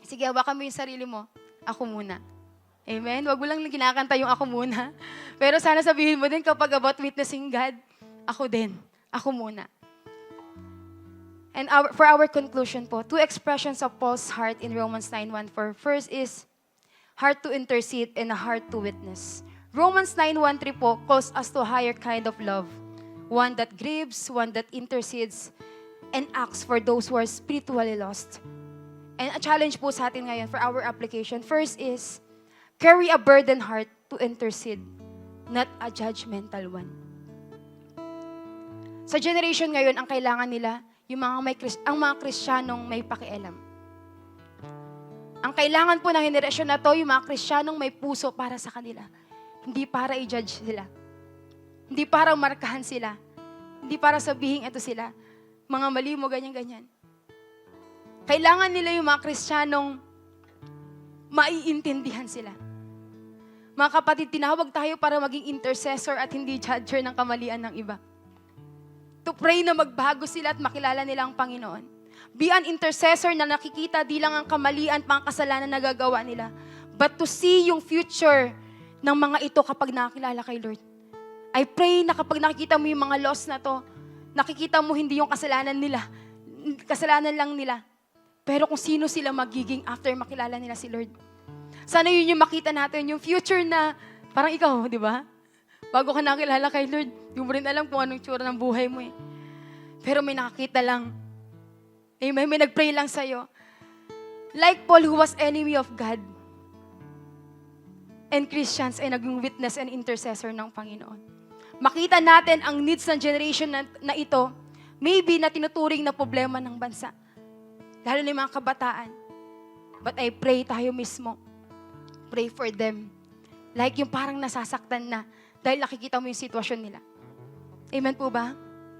sige, hawakan mo yung sarili mo, ako muna. Amen? Huwag mo lang kinakanta yung ako muna. Pero sana sabihin mo din kapag about witnessing God, ako din. Ako muna. And for our conclusion po, two expressions of Paul's heart in Romans 9:1-4. First is heart to intercede and a heart to witness. Romans 9:1-3 po calls us to a higher kind of love. One that grieves, one that intercedes, and acts for those who are spiritually lost. And a challenge po sa atin ngayon for our application. First is, Carry a burdened heart to intercede, not a judgmental one. Sa generation ngayon, ang kailangan nila, ang mga Kristiyanong may pakialam. Ang kailangan po ng henerasyon na to, yung mga Kristiyanong may puso para sa kanila. Hindi para i-judge sila. Hindi para markahan sila. Hindi para sabihin ito sila. Mga mali mo, ganyan-ganyan. Kailangan nila yung mga Kristiyanong maiintindihan sila. Mga kapatid, tinawag tayo para maging intercessor at hindi judger ng kamalian ng iba. To pray na magbago sila at makilala nila ang Panginoon. Be an intercessor na nakikita di lang ang kamalian at mga kasalanan na nagagawa nila, but to see yung future ng mga ito kapag nakakilala kay Lord. I pray na kapag nakikita mo yung mga loss na to, nakikita mo hindi yung kasalanan nila, kasalanan lang nila, pero kung sino sila magiging after makilala nila si Lord. Sana yun yung makita natin, yung future na parang ikaw, di ba? Bago ka nakilala kay Lord, di mo rin alam kung anong tsura ng buhay mo eh. Pero may nakakita lang. Amen? May nag-pray lang sa'yo. Like Paul who was enemy of God and Christians ay naging witness and intercessor ng Panginoon. Makita natin ang needs ng generation na ito, maybe na tinuturing na problema ng bansa. Lalo na yung mga kabataan. But I pray tayo mismo. Pray for them. Like yung parang nasasaktan na dahil nakikita mo yung sitwasyon nila. Amen po ba?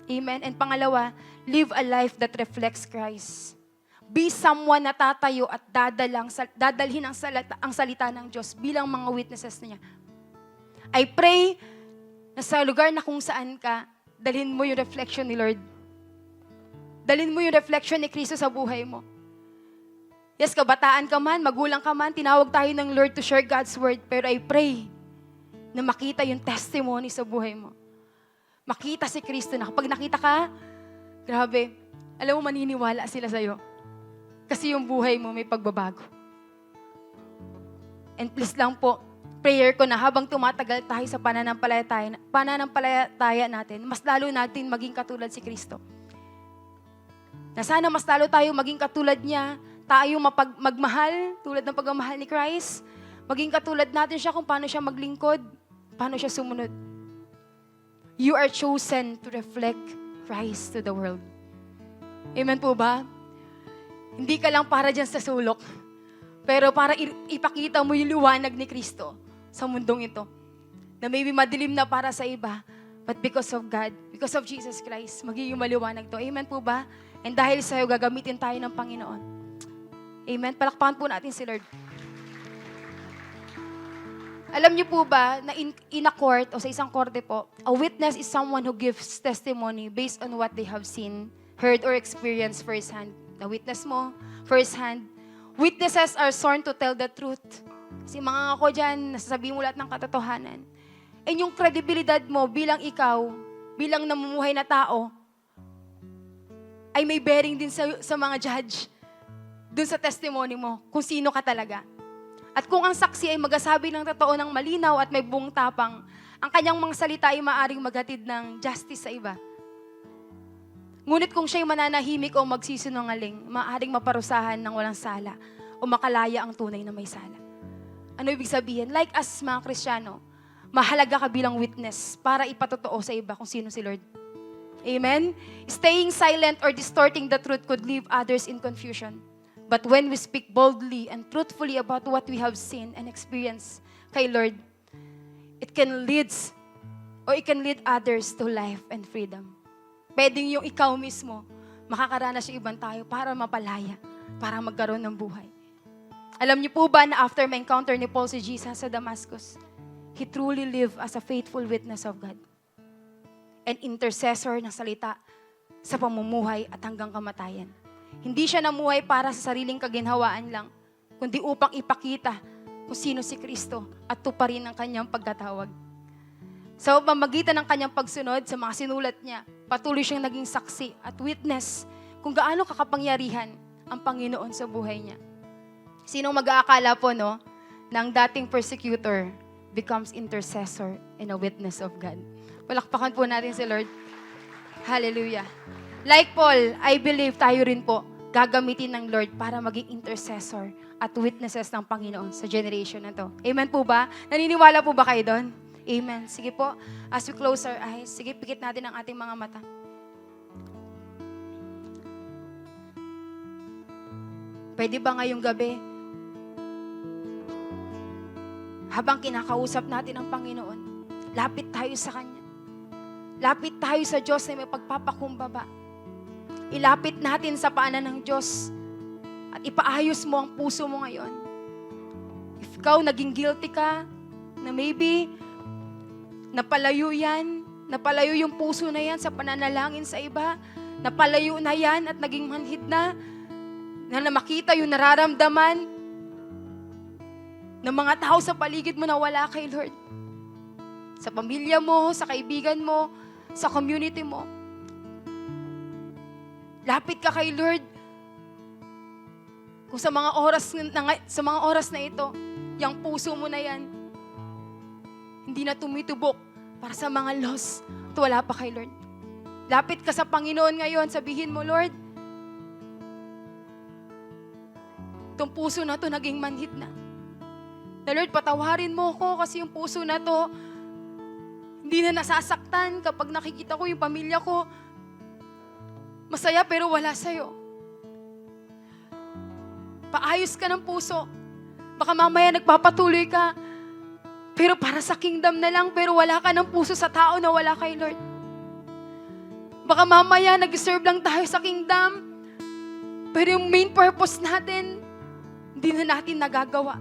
Amen. And pangalawa, live a life that reflects Christ. Be someone na tatayo at dadalhin ang salita ng Diyos bilang mga witnesses niya. I pray na sa lugar na kung saan ka, dalhin mo yung reflection ni Lord. Dalhin mo yung reflection ni Kristo sa buhay mo. Yes, kabataan ka man, magulang ka man, tinawag tayo ng Lord to share God's word. Pero I pray na makita yung testimony sa buhay mo. Makita si Kristo na kapag nakita ka, grabe, alam mo maniniwala sila sa'yo. Kasi yung buhay mo may pagbabago. And please lang po, prayer ko na habang tumatagal tayo sa pananampalataya natin, mas lalo natin maging katulad si Kristo. Na sana mas lalo tayo maging katulad niya, tayo magmahal, tulad ng pagmamahal ni Christ. Maging katulad natin siya kung paano siya maglingkod, paano siya sumunod. You are chosen to reflect Christ to the world. Amen po ba? Hindi ka lang para dyan sa sulok, pero para ipakita mo yung liwanag ni Kristo sa mundong ito. Na maybe madilim na para sa iba, but because of God, because of Jesus Christ, magiging maliwanag to. Amen po ba? And dahil sa'yo, gagamitin tayo ng Panginoon. Amen? Palakpakan po natin si Lord. Alam niyo po ba na in a court o sa isang korte po, a witness is someone who gives testimony based on what they have seen, heard, or experienced firsthand. Na-witness mo firsthand. Witnesses are sworn to tell the truth. Kasi mga ako dyan, nasasabihin mo lahat ng katotohanan. And yung kredibilidad mo bilang ikaw, bilang namumuhay na tao, ay may bearing din sa mga judge dun sa testimony mo, kung sino ka talaga. At kung ang saksi ay magasabi ng totoo ng malinaw at may buong tapang, ang kanyang mga salita ay maaring maghatid ng justice sa iba. Ngunit kung siya'y mananahimik o magsisinungaling, maaring maparusahan ng walang sala o makalaya ang tunay na may sala. Ano ibig sabihin? Like us mga Kristiyano, mahalaga ka bilang witness para ipatotoo sa iba kung sino si Lord. Amen? Staying silent or distorting the truth could leave others in confusion. But when we speak boldly and truthfully about what we have seen and experienced kay Lord, it can lead others to life and freedom. Pwedeng yung ikaw mismo, makakaranas yung ibang tayo para mapalaya, para magkaroon ng buhay. Alam niyo po ba na after ma-encounter ni Paul si Jesus sa Damascus, he truly lived as a faithful witness of God. An intercessor ng salita sa pamumuhay at hanggang kamatayan. Hindi siya namuhay para sa sariling kaginhawaan lang, kundi upang ipakita kung sino si Kristo at tuparin ang kanyang pagkatawag. Sa pamamagitan ng kanyang pagsunod sa mga sinulat niya, patuloy siyang naging saksi at witness kung gaano kakapangyarihan ang Panginoon sa buhay niya. Sinong mag-aakala po, no, na ang dating persecutor becomes intercessor and a witness of God. Palakpakan po natin si Lord. Hallelujah. Like Paul, I believe tayo rin po, gagamitin ng Lord para maging intercessor at witnesses ng Panginoon sa generation na to. Amen po ba? Naniniwala po ba kayo doon? Amen. Sige po, as we close our eyes, sige, pikit natin ang ating mga mata. Pwede ba ngayong gabi, habang kinakausap natin ang Panginoon, lapit tayo sa Kanya. Lapit tayo sa Diyos na may pagpapakumbaba. Ilapit natin sa paanan ng Diyos at ipaayos mo ang puso mo ngayon. If ikaw naging guilty ka, na maybe napalayo yan, napalayo yung puso na yan sa pananalangin sa iba, napalayo na yan at naging manhid na makita yung nararamdaman ng mga tao sa paligid mo na wala kay Lord. Sa pamilya mo, sa kaibigan mo, sa community mo. Lapit ka kay Lord. Kung sa mga oras na ito, yung puso mo na yan, hindi na tumitubok para sa mga lost at wala pa kay Lord. Lapit ka sa Panginoon ngayon, sabihin mo, Lord, itong puso na to naging manhid na. Na Lord, patawarin mo ko kasi yung puso na to hindi na nasasaktan kapag nakikita ko yung pamilya ko. Masaya pero wala sa'yo. Paayos ka ng puso. Baka mamaya nagpapatuloy ka, pero para sa kingdom na lang, pero wala ka ng puso sa tao na wala kay Lord. Baka mamaya nag-serve lang tayo sa kingdom, pero yung main purpose natin, hindi na natin nagagawa.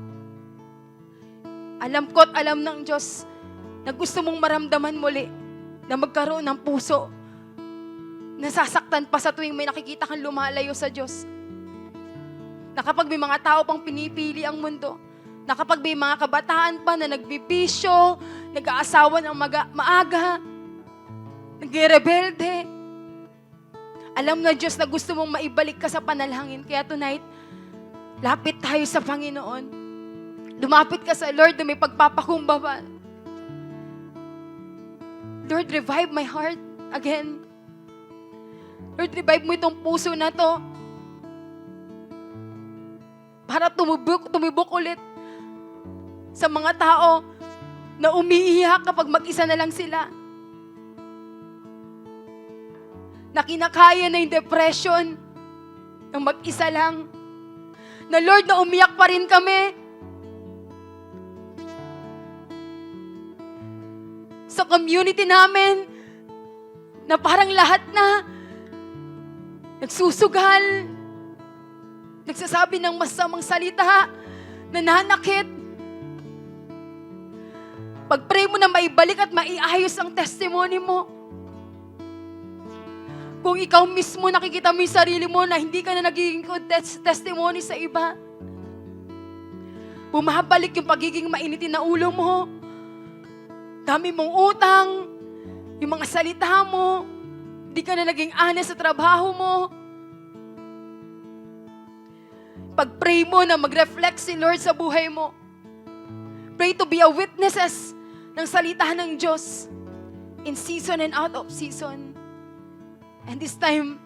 Alam ko at alam ng Diyos na gusto mong maramdaman muli na magkaroon ng puso nasasaktan pa sa tuwing may nakikita kang lumalayo sa Diyos. Na kapag may mga tao pang pinipili ang mundo, na kapag may mga kabataan pa na nagbipisyo, nag-aasawa ng maaga, nagre-rebelde, alam na Diyos na gusto mong maibalik ka sa panalangin. Kaya tonight, lapit tayo sa Panginoon. Lumapit ka sa Lord na may pagpapakumbaba. Lord, revive my heart again. Lord, revive mo itong puso na to para tumibok ulit sa mga tao na umiiyak kapag mag-isa na lang sila. Na kinakaya na yung depression ng mag-isa lang. Na Lord, na umiyak pa rin kami sa community namin na parang lahat na nagsusugal, nagsasabi ng masamang salita, nananakit. Pag-pray mo na maibalik at maiayos ang testimony mo. Kung ikaw mismo nakikita mo yung sarili mo na hindi ka na nagiging testimony sa iba, bumabalik yung pagiging mainitin na ulo mo, dami mong utang, yung mga salita mo, di ka na naging honest sa trabaho mo. Pag-pray mo na mag-reflect si Lord sa buhay mo. Pray to be a witnesses ng salita ng Diyos in season and out of season. And this time,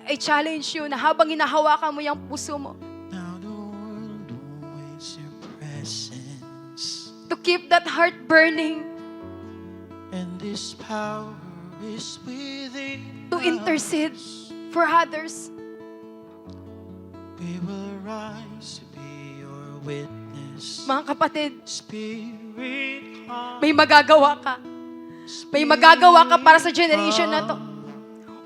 I challenge you na habang hinahawakan mo yung puso mo, Now the world awaits your presence, to keep that heart burning, and this power is within to intercede us. for others. We will rise to be your witness. Mga kapatid, Spirit, come. may magagawa ka. May magagawa ka para sa generation na to.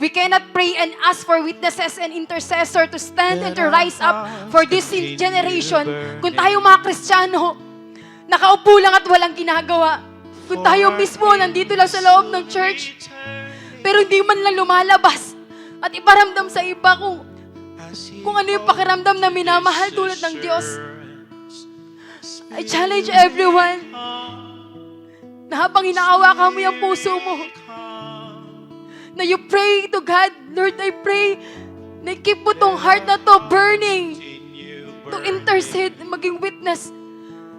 We cannot pray and ask for witnesses and intercessor to stand and to rise up for this generation kung tayo mga Kristiyano, nakaupo lang at walang ginagawa. Kung tayo mismo nandito lang sa loob ng church, pero hindi man lang lumalabas at iparamdam sa iba kung ano yung pakiramdam na minamahal tulad ng Diyos. I challenge everyone na habang hinaawakan mo yung puso mo, na you pray to God, Lord, I pray na keep mo tong heart na to burning to intercede, maging witness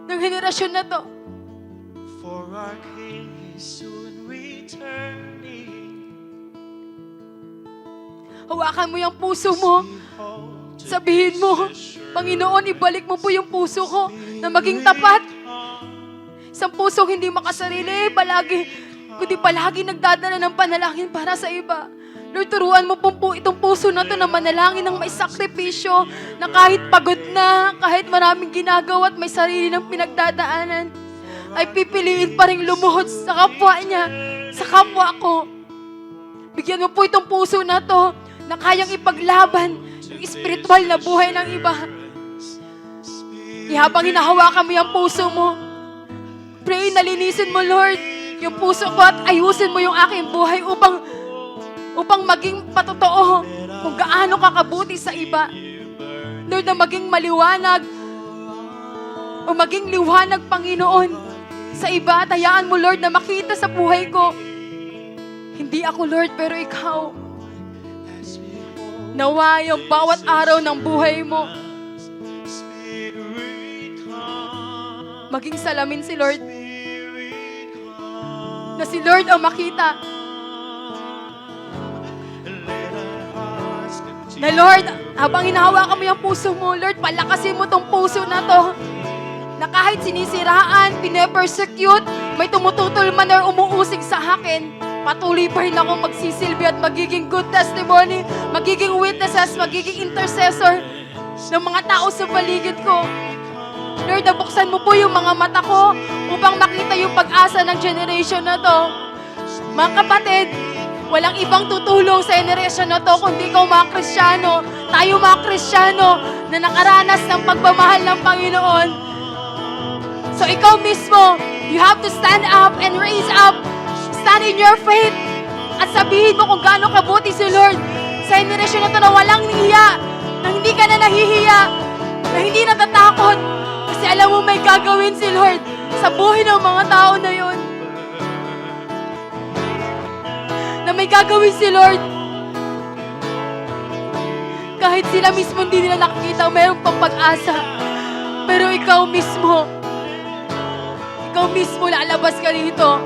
ng henerasyon na to. For our King is soon returning. Hawakan mo yung puso mo. Behold, sabihin mo, Panginoon, ibalik mo po yung puso ko na maging tapat. Isang pusong hindi makasarili, kundi palagi nagdadala ng panalangin para sa iba. Lord, turuan mo po itong puso na to na manalangin ng may sakripisyo, na kahit pagod na, kahit maraming ginagawa at may sarili ng pinagdadaanan, ay pipiliin pa rin lumuhod sa kapwa niya, sa kapwa ko. Bigyan mo po itong puso na to na kayang ipaglaban yung espiritual na buhay ng iba. Habang hinahawakan mo yung puso mo, pray na linisin mo, Lord, yung puso ko at ayusin mo yung aking buhay upang maging patotoo kung gaano kakabuti sa iba. Lord, na maging maliwanag o maging liwanag, Panginoon, sa iba. Tayaan mo, Lord, na makita sa buhay ko. Hindi ako, Lord, pero Ikaw. Nawa yung bawat araw ng buhay mo maging salamin si Lord. Na si Lord ang makita. Na Lord, habang hinahawakan mo yung puso mo, Lord, palakasin mo tong puso na to. Na kahit sinisiraan, pine-persecute, may tumututol man or umuusig sa akin, patuloy pa rin ako magsisilbi at magiging good testimony, magiging witnesses, magiging intercessor ng mga tao sa paligid ko. Lord, nabuksan mo po yung mga mata ko upang makita yung pag-asa ng generation na to. Mga kapatid, walang ibang tutulong sa generation na to kundi ikaw, mga Kristiyano. Tayo, mga Kristiyano, na nakaranas ng pagmamahal ng Panginoon. So ikaw mismo, you have to stand up and raise up. Stand in your faith. At sabihin mo kung gaano kabuti si Lord sa generation na to na walang hiya, na hindi ka na nahihiya, na hindi natatakot. Kasi alam mo may gagawin si Lord sa buhay ng mga tao na yon. Na may gagawin si Lord. Kahit sila mismo hindi nila nakikita, mayroong pang pag-asa. Pero ikaw mismo lalabas ka rito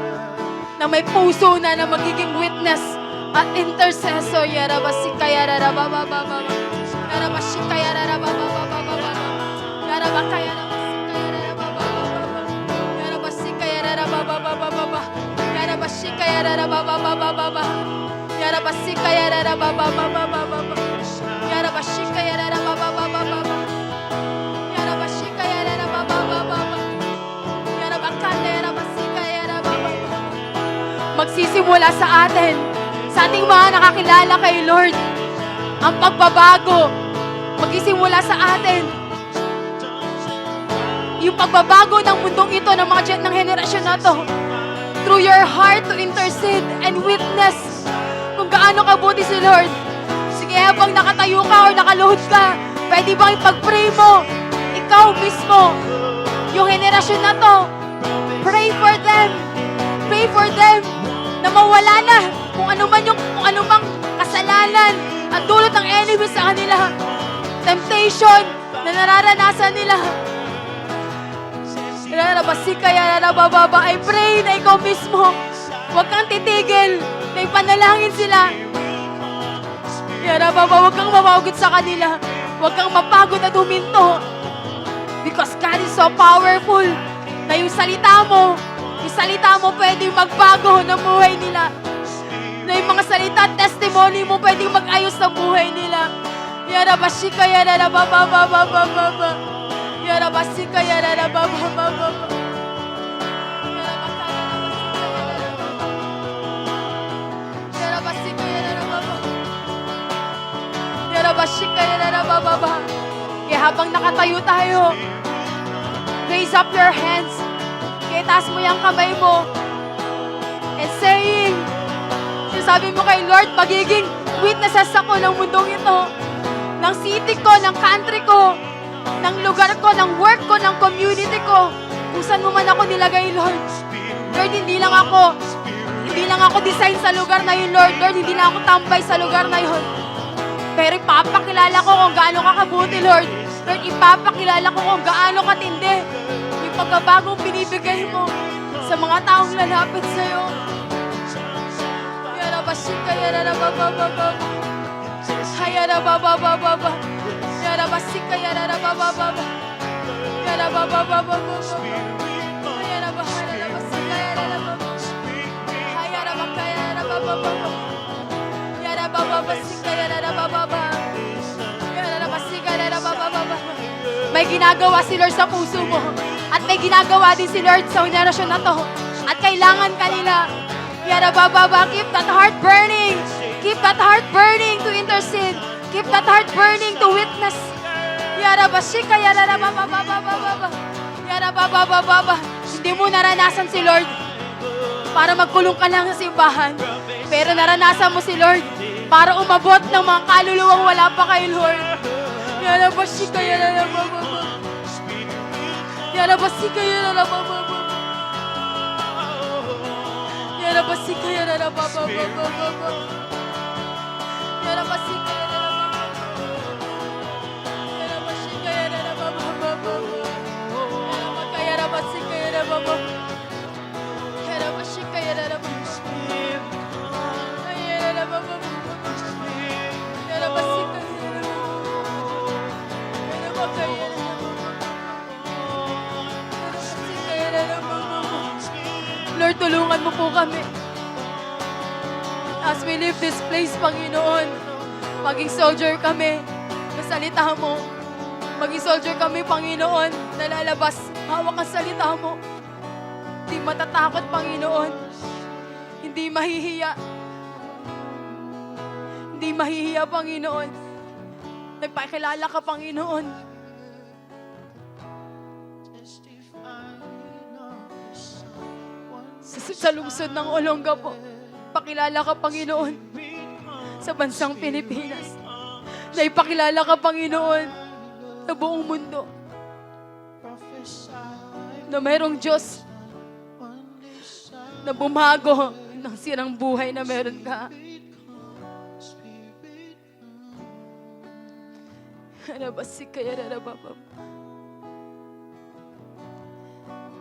na may puso na magiging witness at intercessor. Yarabasika yarababababa. Yarabasika yarababababa. Yarabaka yarabasika yarababababa. Yarabasika yarababababa. Yarabasika yarababababa. Yarabasika yarababababa. Yarabasika yarababababa. Magsisimula sa atin, sa ating mga nakakilala kay Lord, ang pagbabago. Magsisimula sa atin. Yung pagbabago ng mundong ito, ng mga henerasyon na to, through your heart to intercede and witness kung gaano kabuti si Lord. Sige, habang nakatayo ka o nakaluhod ka, pwede bang ipag-pray mo? Ikaw mismo, yung henerasyon na to, pray for them. Pray for them na mawala na kung anumang kasalanan at dulot ng enemy sa kanila. Temptation na nararanasan nila. I pray na ikaw mismo, huwag kang titigil, na ipanalangin sila. Huwag kang mapagod sa kanila. Huwag kang mapagod at huminto. Because God is so powerful na yung salita mo pwedeng magbago ng buhay nila. Na yung mga salita at testimony mo pwedeng mag-ayos ng buhay nila. Yarabashika yarababababababa. Yarabashika yarabababababa. Yarabashika yarababababa. Yarabashika yarababababa. Kaya habang nakatayo tayo, raise up your hands. Kaya taas mo yung kamay mo. And saying, sabi mo kay Lord, magiging witnesses ako ng mundong ito. Ng city ko, ng country ko, ng lugar ko, ng work ko, ng community ko. Kung saan mo man ako nilagay, Lord. Lord, hindi lang ako design sa lugar na yun, Lord. Lord, hindi lang ako tambay sa lugar na yun. Pero ipapakilala ko kung gaano ka kabuti, Lord. Lord, ipapakilala ko kung gaano katindi yung pagkabagong binibigay mo sa mga taong lalapit sa'yo. Yarabashika yarababababa. Hayarababababa. basika yarara baba baba. Yara baba baba baba. Ayara bahara basika yarara baba. Ayara bakaya yarara baba baba. Yara baba basika yarara baba baba. Yara basika yarara baba baba. May ginagawa si Lord sa puso mo. At may ginagawa din si Lord sa henerasyon na to. At kailangan kanila. Yara baba baba. Keep that heart burning. Keep that heart burning to intercede. Keep that heart burning to witness. Yara basika yara baba baba baba. Yara baba baba baba. Hindi mo naranasan si Lord para magkulong ka lang sa simbahan. Pero naranasan mo si Lord para umabot ng mga kaluluwang wala pa kay Lord. Yara basika yara baba baba. Yara basika yara baba baba. Yara basika yara baba baba. Yara basika yara baba. Yara basika yara baba baba. Yara makayara basika yara baba. Yara basika yara baba. Yara baba baba. Yara basika yara baba. Yara makayara baba. Yara basika yara baba. Lord, tulungan mo po kami. As we leave this place, Panginoon, maging soldier kami na salita mo. Maging soldier kami, Panginoon, na lalabas. Hawak ang salita mo. Hindi matatakot, Panginoon. Hindi mahihiya. Hindi mahihiya, Panginoon. Nagpakilala ka, Panginoon. Sa lungsod ng Olonga po, pakilala ka, Panginoon, sa bansang Pilipinas. Na ipakilala ka, Panginoon, sa buong mundo. Na mayroong Diyos na bumago ng sirang buhay na meron ka. Yarabasika yarababa.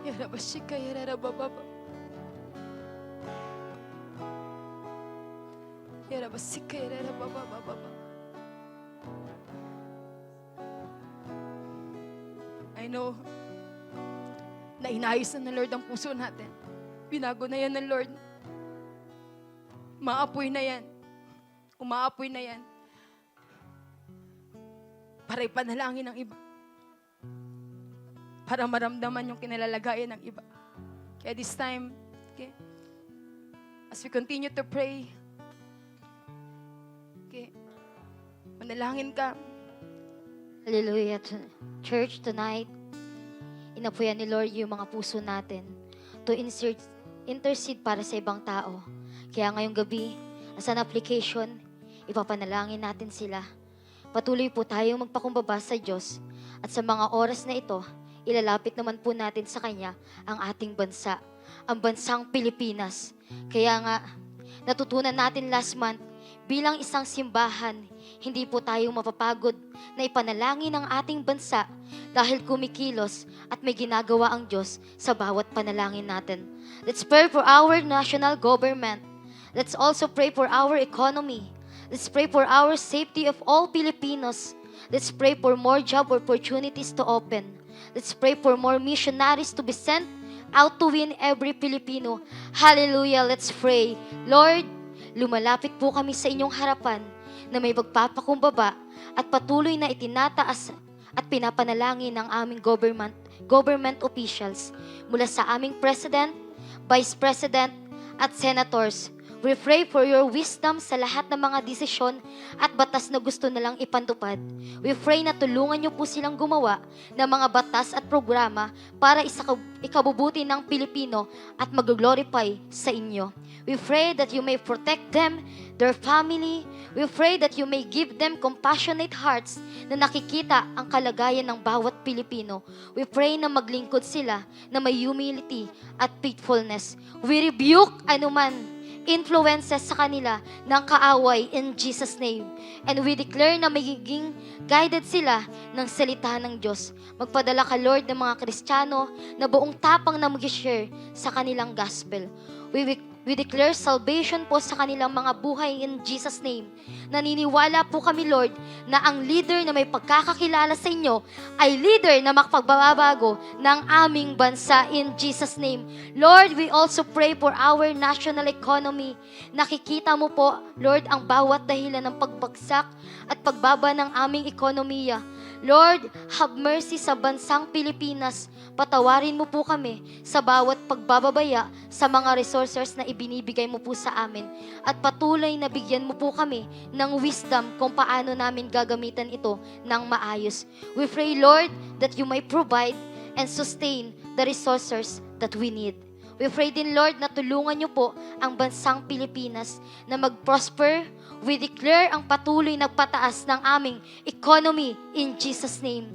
Yarabasika yarababa. Yarabasika yarababa. I know na inayos na ng Lord ang puso natin. Binago na yan ng Lord. Maapoy na yan. Umaapoy na yan. Para ipanalangin ng iba. Para maramdaman yung kinalalagayan ng iba. Kaya this time, okay, as we continue to pray, okay, manalangin ka. Hallelujah. Church, tonight, inapuyan ni Lord yung mga puso natin to intercede para sa ibang tao. Kaya ngayong gabi, as an application, ipapanalangin natin sila. Patuloy po tayong magpakumbaba sa Diyos at sa mga oras na ito, ilalapit naman po natin sa Kanya ang ating bansa, ang bansang Pilipinas. Kaya nga, natutunan natin last month, bilang isang simbahan, hindi po tayo mapapagod na ipanalangin ang ating bansa dahil kumikilos at may ginagawa ang Diyos sa bawat panalangin natin. Let's pray for our national government. Let's also pray for our economy. Let's pray for our safety of all Filipinos. Let's pray for more job opportunities to open. Let's pray for more missionaries to be sent out to win every Filipino. Hallelujah, let's pray. Lord, lumalapit po kami sa inyong harapan na may pagpapakumbaba at patuloy na itinataas at pinapanalangin ng aming government officials mula sa aming President, Vice President at Senators. We pray for your wisdom sa lahat ng mga desisyon at batas na gusto nilang ipantupad. We pray na tulungan niyo po silang gumawa ng mga batas at programa para ikabubuti ng Pilipino at mag-glorify sa inyo. We pray that you may protect them, their family. We pray that you may give them compassionate hearts na nakikita ang kalagayan ng bawat Pilipino. We pray na maglingkod sila na may humility at faithfulness. We rebuke anuman influences sa kanila ng kaaway in Jesus' name. And we declare na magiging guided sila ng salita ng Diyos. Magpadala ka, Lord, ng mga Kristiyano na buong tapang na mag-share sa kanilang gospel. We declare salvation po sa kanilang mga buhay in Jesus' name. Naniniwala po kami, Lord, na ang leader na may pagkakakilala sa inyo ay leader na makapagbabago ng aming bansa in Jesus' name. Lord, we also pray for our national economy. Nakikita mo po, Lord, ang bawat dahilan ng pagbagsak at pagbaba ng aming ekonomiya. Lord, have mercy sa bansang Pilipinas. Patawarin mo po kami sa bawat pagbababaya sa mga resources na ibinibigay mo po sa amin. At patuloy na bigyan mo po kami ng wisdom kung paano namin gagamitan ito ng maayos. We pray, Lord, that you may provide and sustain the resources that we need. We pray din, Lord, na tulungan niyo po ang bansang Pilipinas na mag-prosper. We declare ang patuloy na pataas ng aming economy in Jesus' name.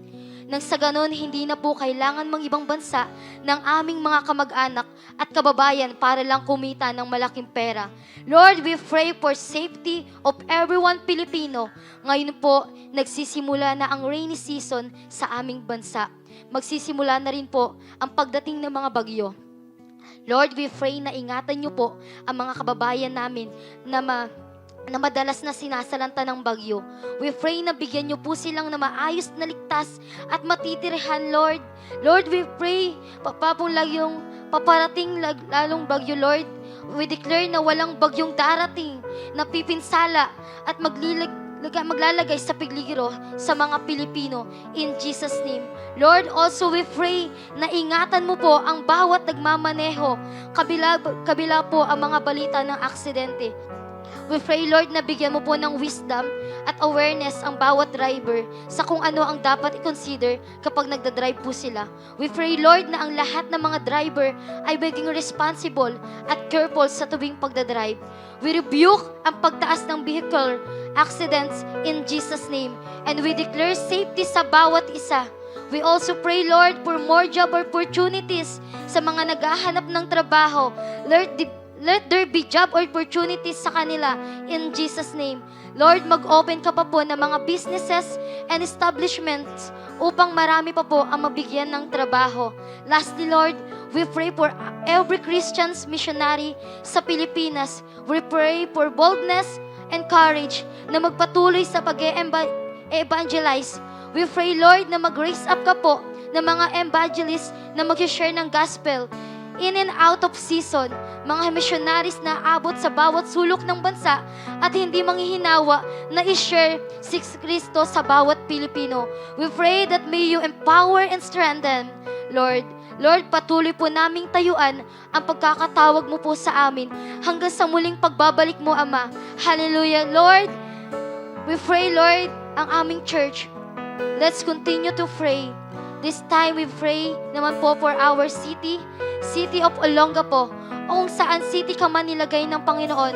Nang sa ganon, hindi na po kailangan mang ibang bansa ng aming mga kamag-anak at kababayan para lang kumita ng malaking pera. Lord, we pray for safety of everyone Pilipino. Ngayon po, nagsisimula na ang rainy season sa aming bansa. Magsisimula na rin po ang pagdating ng mga bagyo. Lord, we pray na ingatan niyo po ang mga kababayan namin na madalas na sinasalanta ng bagyo. We pray na bigyan niyo po silang na maayos na ligtas at matitirahan, Lord. Lord, we pray, paparating lalong bagyo, Lord. We declare na walang bagyong darating na pipinsala at maglalagay sa peligro sa mga Pilipino in Jesus' name. Lord, also we pray na ingatan mo po ang bawat nagmamaneho, kabila po ang mga balita ng aksidente. We pray, Lord, na bigyan mo po ng wisdom at awareness ang bawat driver sa kung ano ang dapat i-consider kapag nagdadrive po sila. We pray, Lord, na ang lahat ng mga driver ay maging responsible at careful sa tuwing pagdadrive. We rebuke ang pagtaas ng vehicle accidents in Jesus' name, and we declare safety sa bawat isa. We also pray, Lord, for more job opportunities sa mga naghahanap ng trabaho. Let there be job opportunities sa kanila in Jesus' name. Lord, mag-open ka pa po ng mga businesses and establishments upang marami pa po ang mabigyan ng trabaho. Lastly, Lord, we pray for every Christian's missionary sa Pilipinas. We pray for boldness and courage na magpatuloy sa pag-evangelize. We pray, Lord, na mag-raise up ka po ng mga evangelists na mag-share ng gospel in and out of season, mga missionaries na abot sa bawat sulok ng bansa at hindi manghihinawa na i-share si Kristo sa bawat Pilipino. We pray that may you empower and strengthen, Lord. Lord, patuloy po naming tayuan ang pagkakatawag mo po sa amin hanggang sa muling pagbabalik mo, Ama. Hallelujah. Lord, we pray, Lord, ang aming church. Let's continue to pray. This time we pray naman po for our city of Olongapo, o kung saan city ka man nilagay ng Panginoon.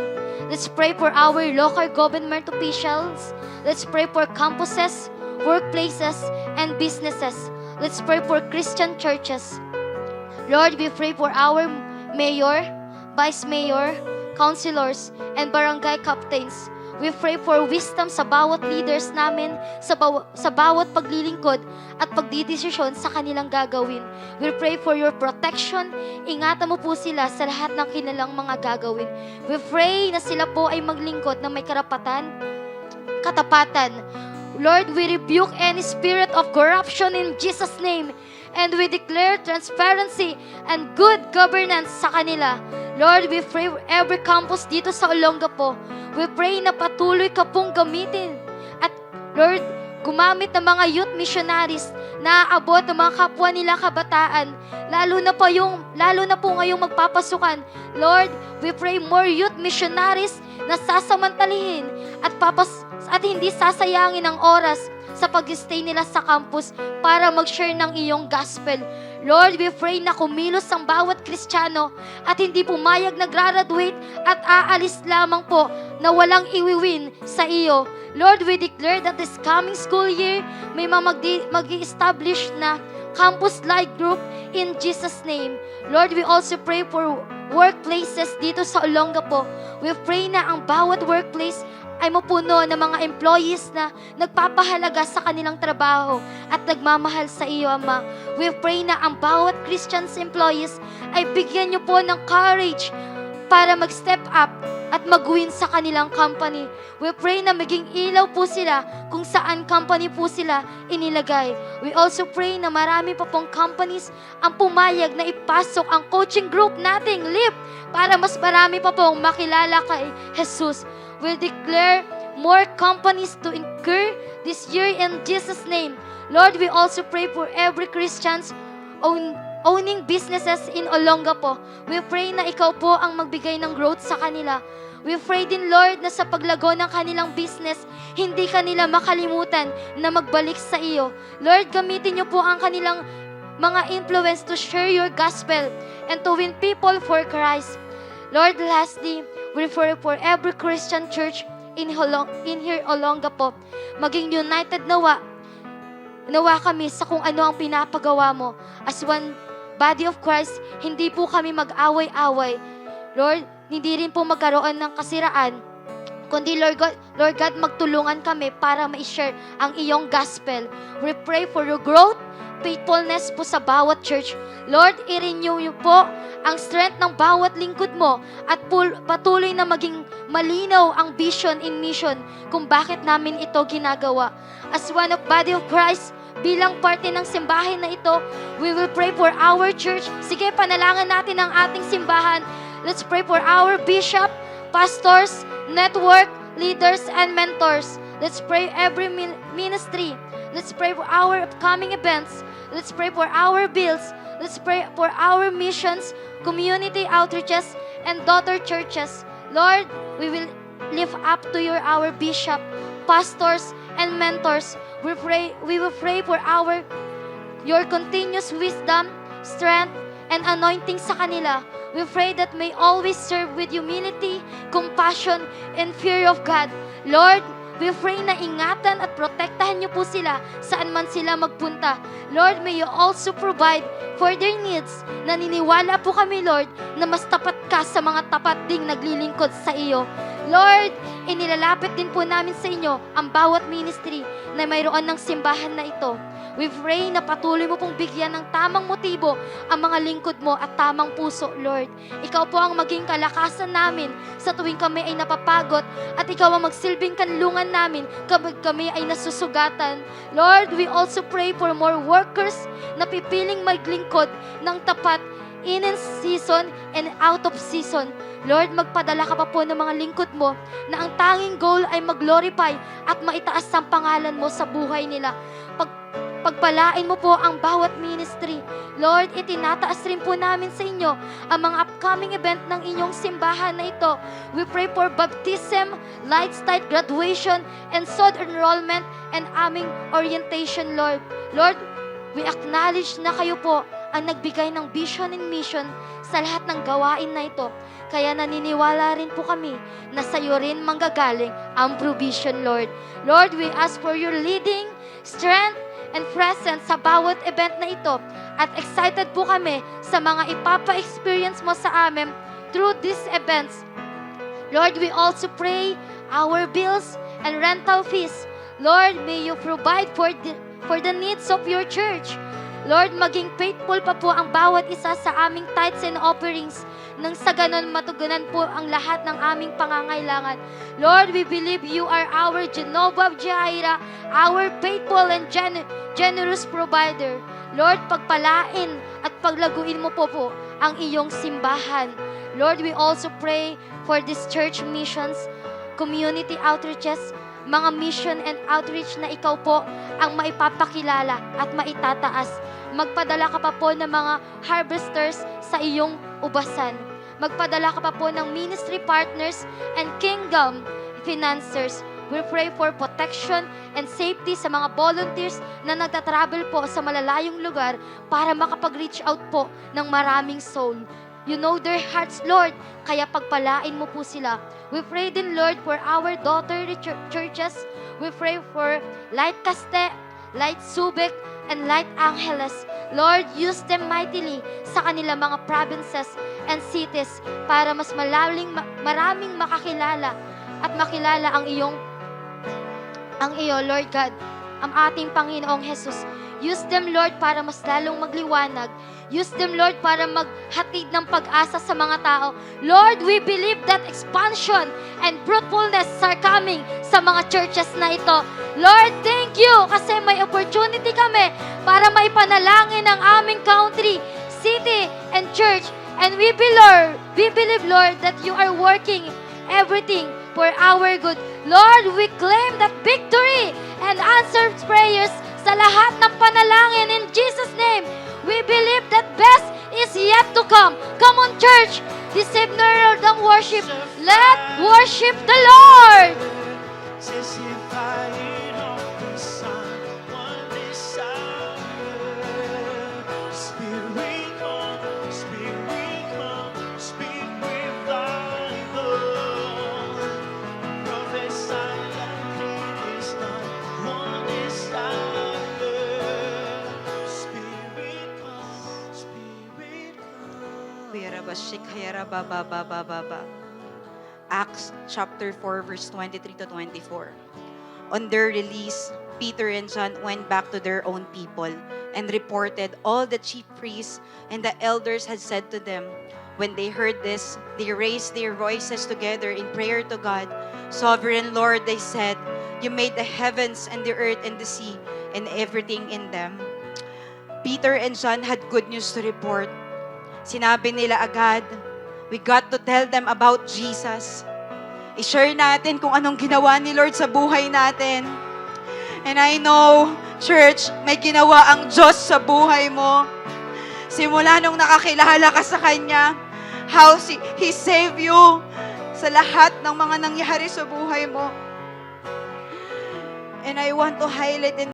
Let's pray for our local government officials. Let's pray for campuses, workplaces, and businesses. Let's pray for Christian churches. Lord, we pray for our mayor, vice mayor, councilors, and barangay captains. We pray for wisdom sa bawat leaders namin, sa bawat paglilingkod at pagdidesisyon sa kanilang gagawin. We pray for your protection. Ingatan mo po sila sa lahat ng kanilang mga gagawin. We pray na sila po ay maglingkod na may katapatan. Lord, we rebuke any spirit of corruption in Jesus' name, and we declare transparency and good governance sa kanila. Lord, we pray for every campus dito sa Olongapo. We pray na patuloy ka pong gamitin. At Lord, gumamit ng mga youth missionaries na aabot ng mga kapwa nila kabataan. Lalo na po ngayong magpapasukan. Lord, we pray more youth missionaries na sasamantalihin at hindi sasayangin ang oras sa pag-stay nila sa campus para mag-share ng iyong gospel. Lord, we pray na kumilos ang bawat Kristiyano at hindi pumayag nagragraduate at aalis lamang po na walang iwiwin sa iyo. Lord, we declare that this coming school year may mag-i-establish na campus-like group in Jesus' name. Lord, we also pray for workplaces dito sa Olongapo. We pray na ang bawat workplace ay mapuno ng mga employees na nagpapahalaga sa kanilang trabaho at nagmamahal sa iyo, Ama. We pray na ang bawat Christian's employees ay bigyan niyo po ng courage para mag-step up at mag-win sa kanilang company. We pray na maging ilaw po sila kung saan company po sila inilagay. We also pray na marami pa pong companies ang pumayag na ipasok ang coaching group nating LIP para mas marami pa pong makilala kay Jesus. We declare more companies to incur this year in Jesus' name. Lord, we also pray for every Christian's owning businesses in Olongapo. We pray na ikaw po ang magbigay ng growth sa kanila. We pray din, Lord, na sa paglago ng kanilang business, hindi kanila makalimutan na magbalik sa iyo. Lord, gamitin niyo po ang kanilang mga influence to share your gospel and to win people for Christ. Lord, lastly, we pray for every Christian church in here Olongapo. Maging united nawa kami sa kung ano ang pinapagawa mo. As one body of Christ, hindi po kami mag-away-away. Lord, hindi rin po magkaroon ng kasiraan, kundi Lord God, magtulungan kami para ma-share ang iyong gospel. We pray for your growth, faithfulness po sa bawat church. Lord, i-renew niyo po ang strength ng bawat lingkod mo at patuloy na maging malinaw ang vision in mission kung bakit namin ito ginagawa. As one of body of Christ, bilang parte ng simbahan na ito, we will pray for our church. Sige, panalangin natin ang ating simbahan. Let's pray for our bishop, pastors, network, leaders, and mentors. Let's pray every ministry. Let's pray for our upcoming events. Let's pray for our bills. Let's pray for our missions, community outreaches, and daughter churches. Lord, we will lift up to our bishop, pastors, and mentors. We will pray for your continuous wisdom, strength, and anointing sa kanila. We pray that may always serve with humility, compassion, and fear of God. Lord, we pray na ingatan at protektahan niyo po sila saan man sila magpunta. Lord, may you also provide for their needs. Naniniwala po kami, Lord, na mas tapat ka sa mga tapat ding naglilingkod sa iyo. Lord, inilalapit din po namin sa inyo ang bawat ministry na mayroon ng simbahan na ito. We pray na patuloy mo pong bigyan ng tamang motibo ang mga lingkod mo at tamang puso, Lord. Ikaw po ang maging kalakasan namin sa tuwing kami ay napapagod at ikaw ang magsilbing kanlungan namin kapag kami ay nasusugatan. Lord, we also pray for more workers na pipiling maglingkod ng tapat in season and out of season. Lord, magpadala ka pa po ng mga lingkod mo na ang tanging goal ay mag-glorify at maitaas ang pangalan mo sa buhay nila. Pagpalain mo po ang bawat ministry. Lord, itinataas rin po namin sa inyo ang mga upcoming event ng inyong simbahan na ito. We pray for baptism, light-style graduation, and sod enrollment, and aming orientation, Lord. Lord, we acknowledge na kayo po ang nagbigay ng vision and mission sa lahat ng gawain na ito. Kaya naniniwala rin po kami na sa iyo rin manggagaling ang provision, Lord. Lord, we ask for your leading, strength, and presence sa bawat event na ito. At excited po kami sa mga ipapa-experience mo sa amin through these events. Lord, we also pray our bills and rental fees. Lord, may you provide for the needs of your church. Lord, maging faithful pa po ang bawat isa sa aming tithes and offerings nang sa ganon matugunan po ang lahat ng aming pangangailangan. Lord, we believe you are our Jehovah Jireh, our faithful and generous provider. Lord, pagpalain at paglaguin mo po ang iyong simbahan. Lord, we also pray for this church missions, community outreaches, mga mission and outreach na ikaw po ang maipapakilala at maitataas. Magpadala ka pa po ng mga harvesters sa iyong ubasan. Magpadala ka pa po ng ministry partners and kingdom financiers. We pray for protection and safety sa mga volunteers na nagtatravel po sa malalayong lugar para makapag-reach out po ng maraming soul. You know their hearts, Lord, kaya pagpalain mo po sila. We pray din, Lord, for our daughter churches. We pray for Light Caste, Light Subic, and Light Angeles. Lord, use them mightily sa kanilang mga provinces and cities para mas maraming makakilala at makilala ang iyo, Lord God, ang ating Panginoong Jesus. Use them, Lord, para mas lalong magliwanag. Use them, Lord, para maghatid ng pag-asa sa mga tao. Lord, we believe that expansion and fruitfulness are coming sa mga churches na ito. Lord, thank you kasi may opportunity kami para maipanalangin ang aming country, city, and church. And we believe, Lord, that you are working everything for our good. Lord, we claim that victory and answered prayers sa lahat ng panalangin in Jesus' name. We believe that best is yet to come. Come on, church. This evening, Lord, ang worship. Let worship the Lord. Testifying of the Son, one desire. Spirit come, speak revival. Prophesy and it is done, one desire. Spirit come, Spirit come. Acts chapter 4 verse 23 to 24. On their release, Peter and John went back to their own people and reported all the chief priests and the elders had said to them. When they heard this, they raised their voices together in prayer to God. Sovereign Lord, they said, you made the heavens and the earth and the sea and everything in them. Peter and John had good news to report. Sinabi nila agad, we got to tell them about Jesus. I-share natin kung anong ginawa ni Lord sa buhay natin. And I know, church, may ginawa ang Diyos sa buhay mo. Simula nung nakakilala ka sa Kanya, how He saved you sa lahat ng mga nangyari sa buhay mo. And I want to highlight in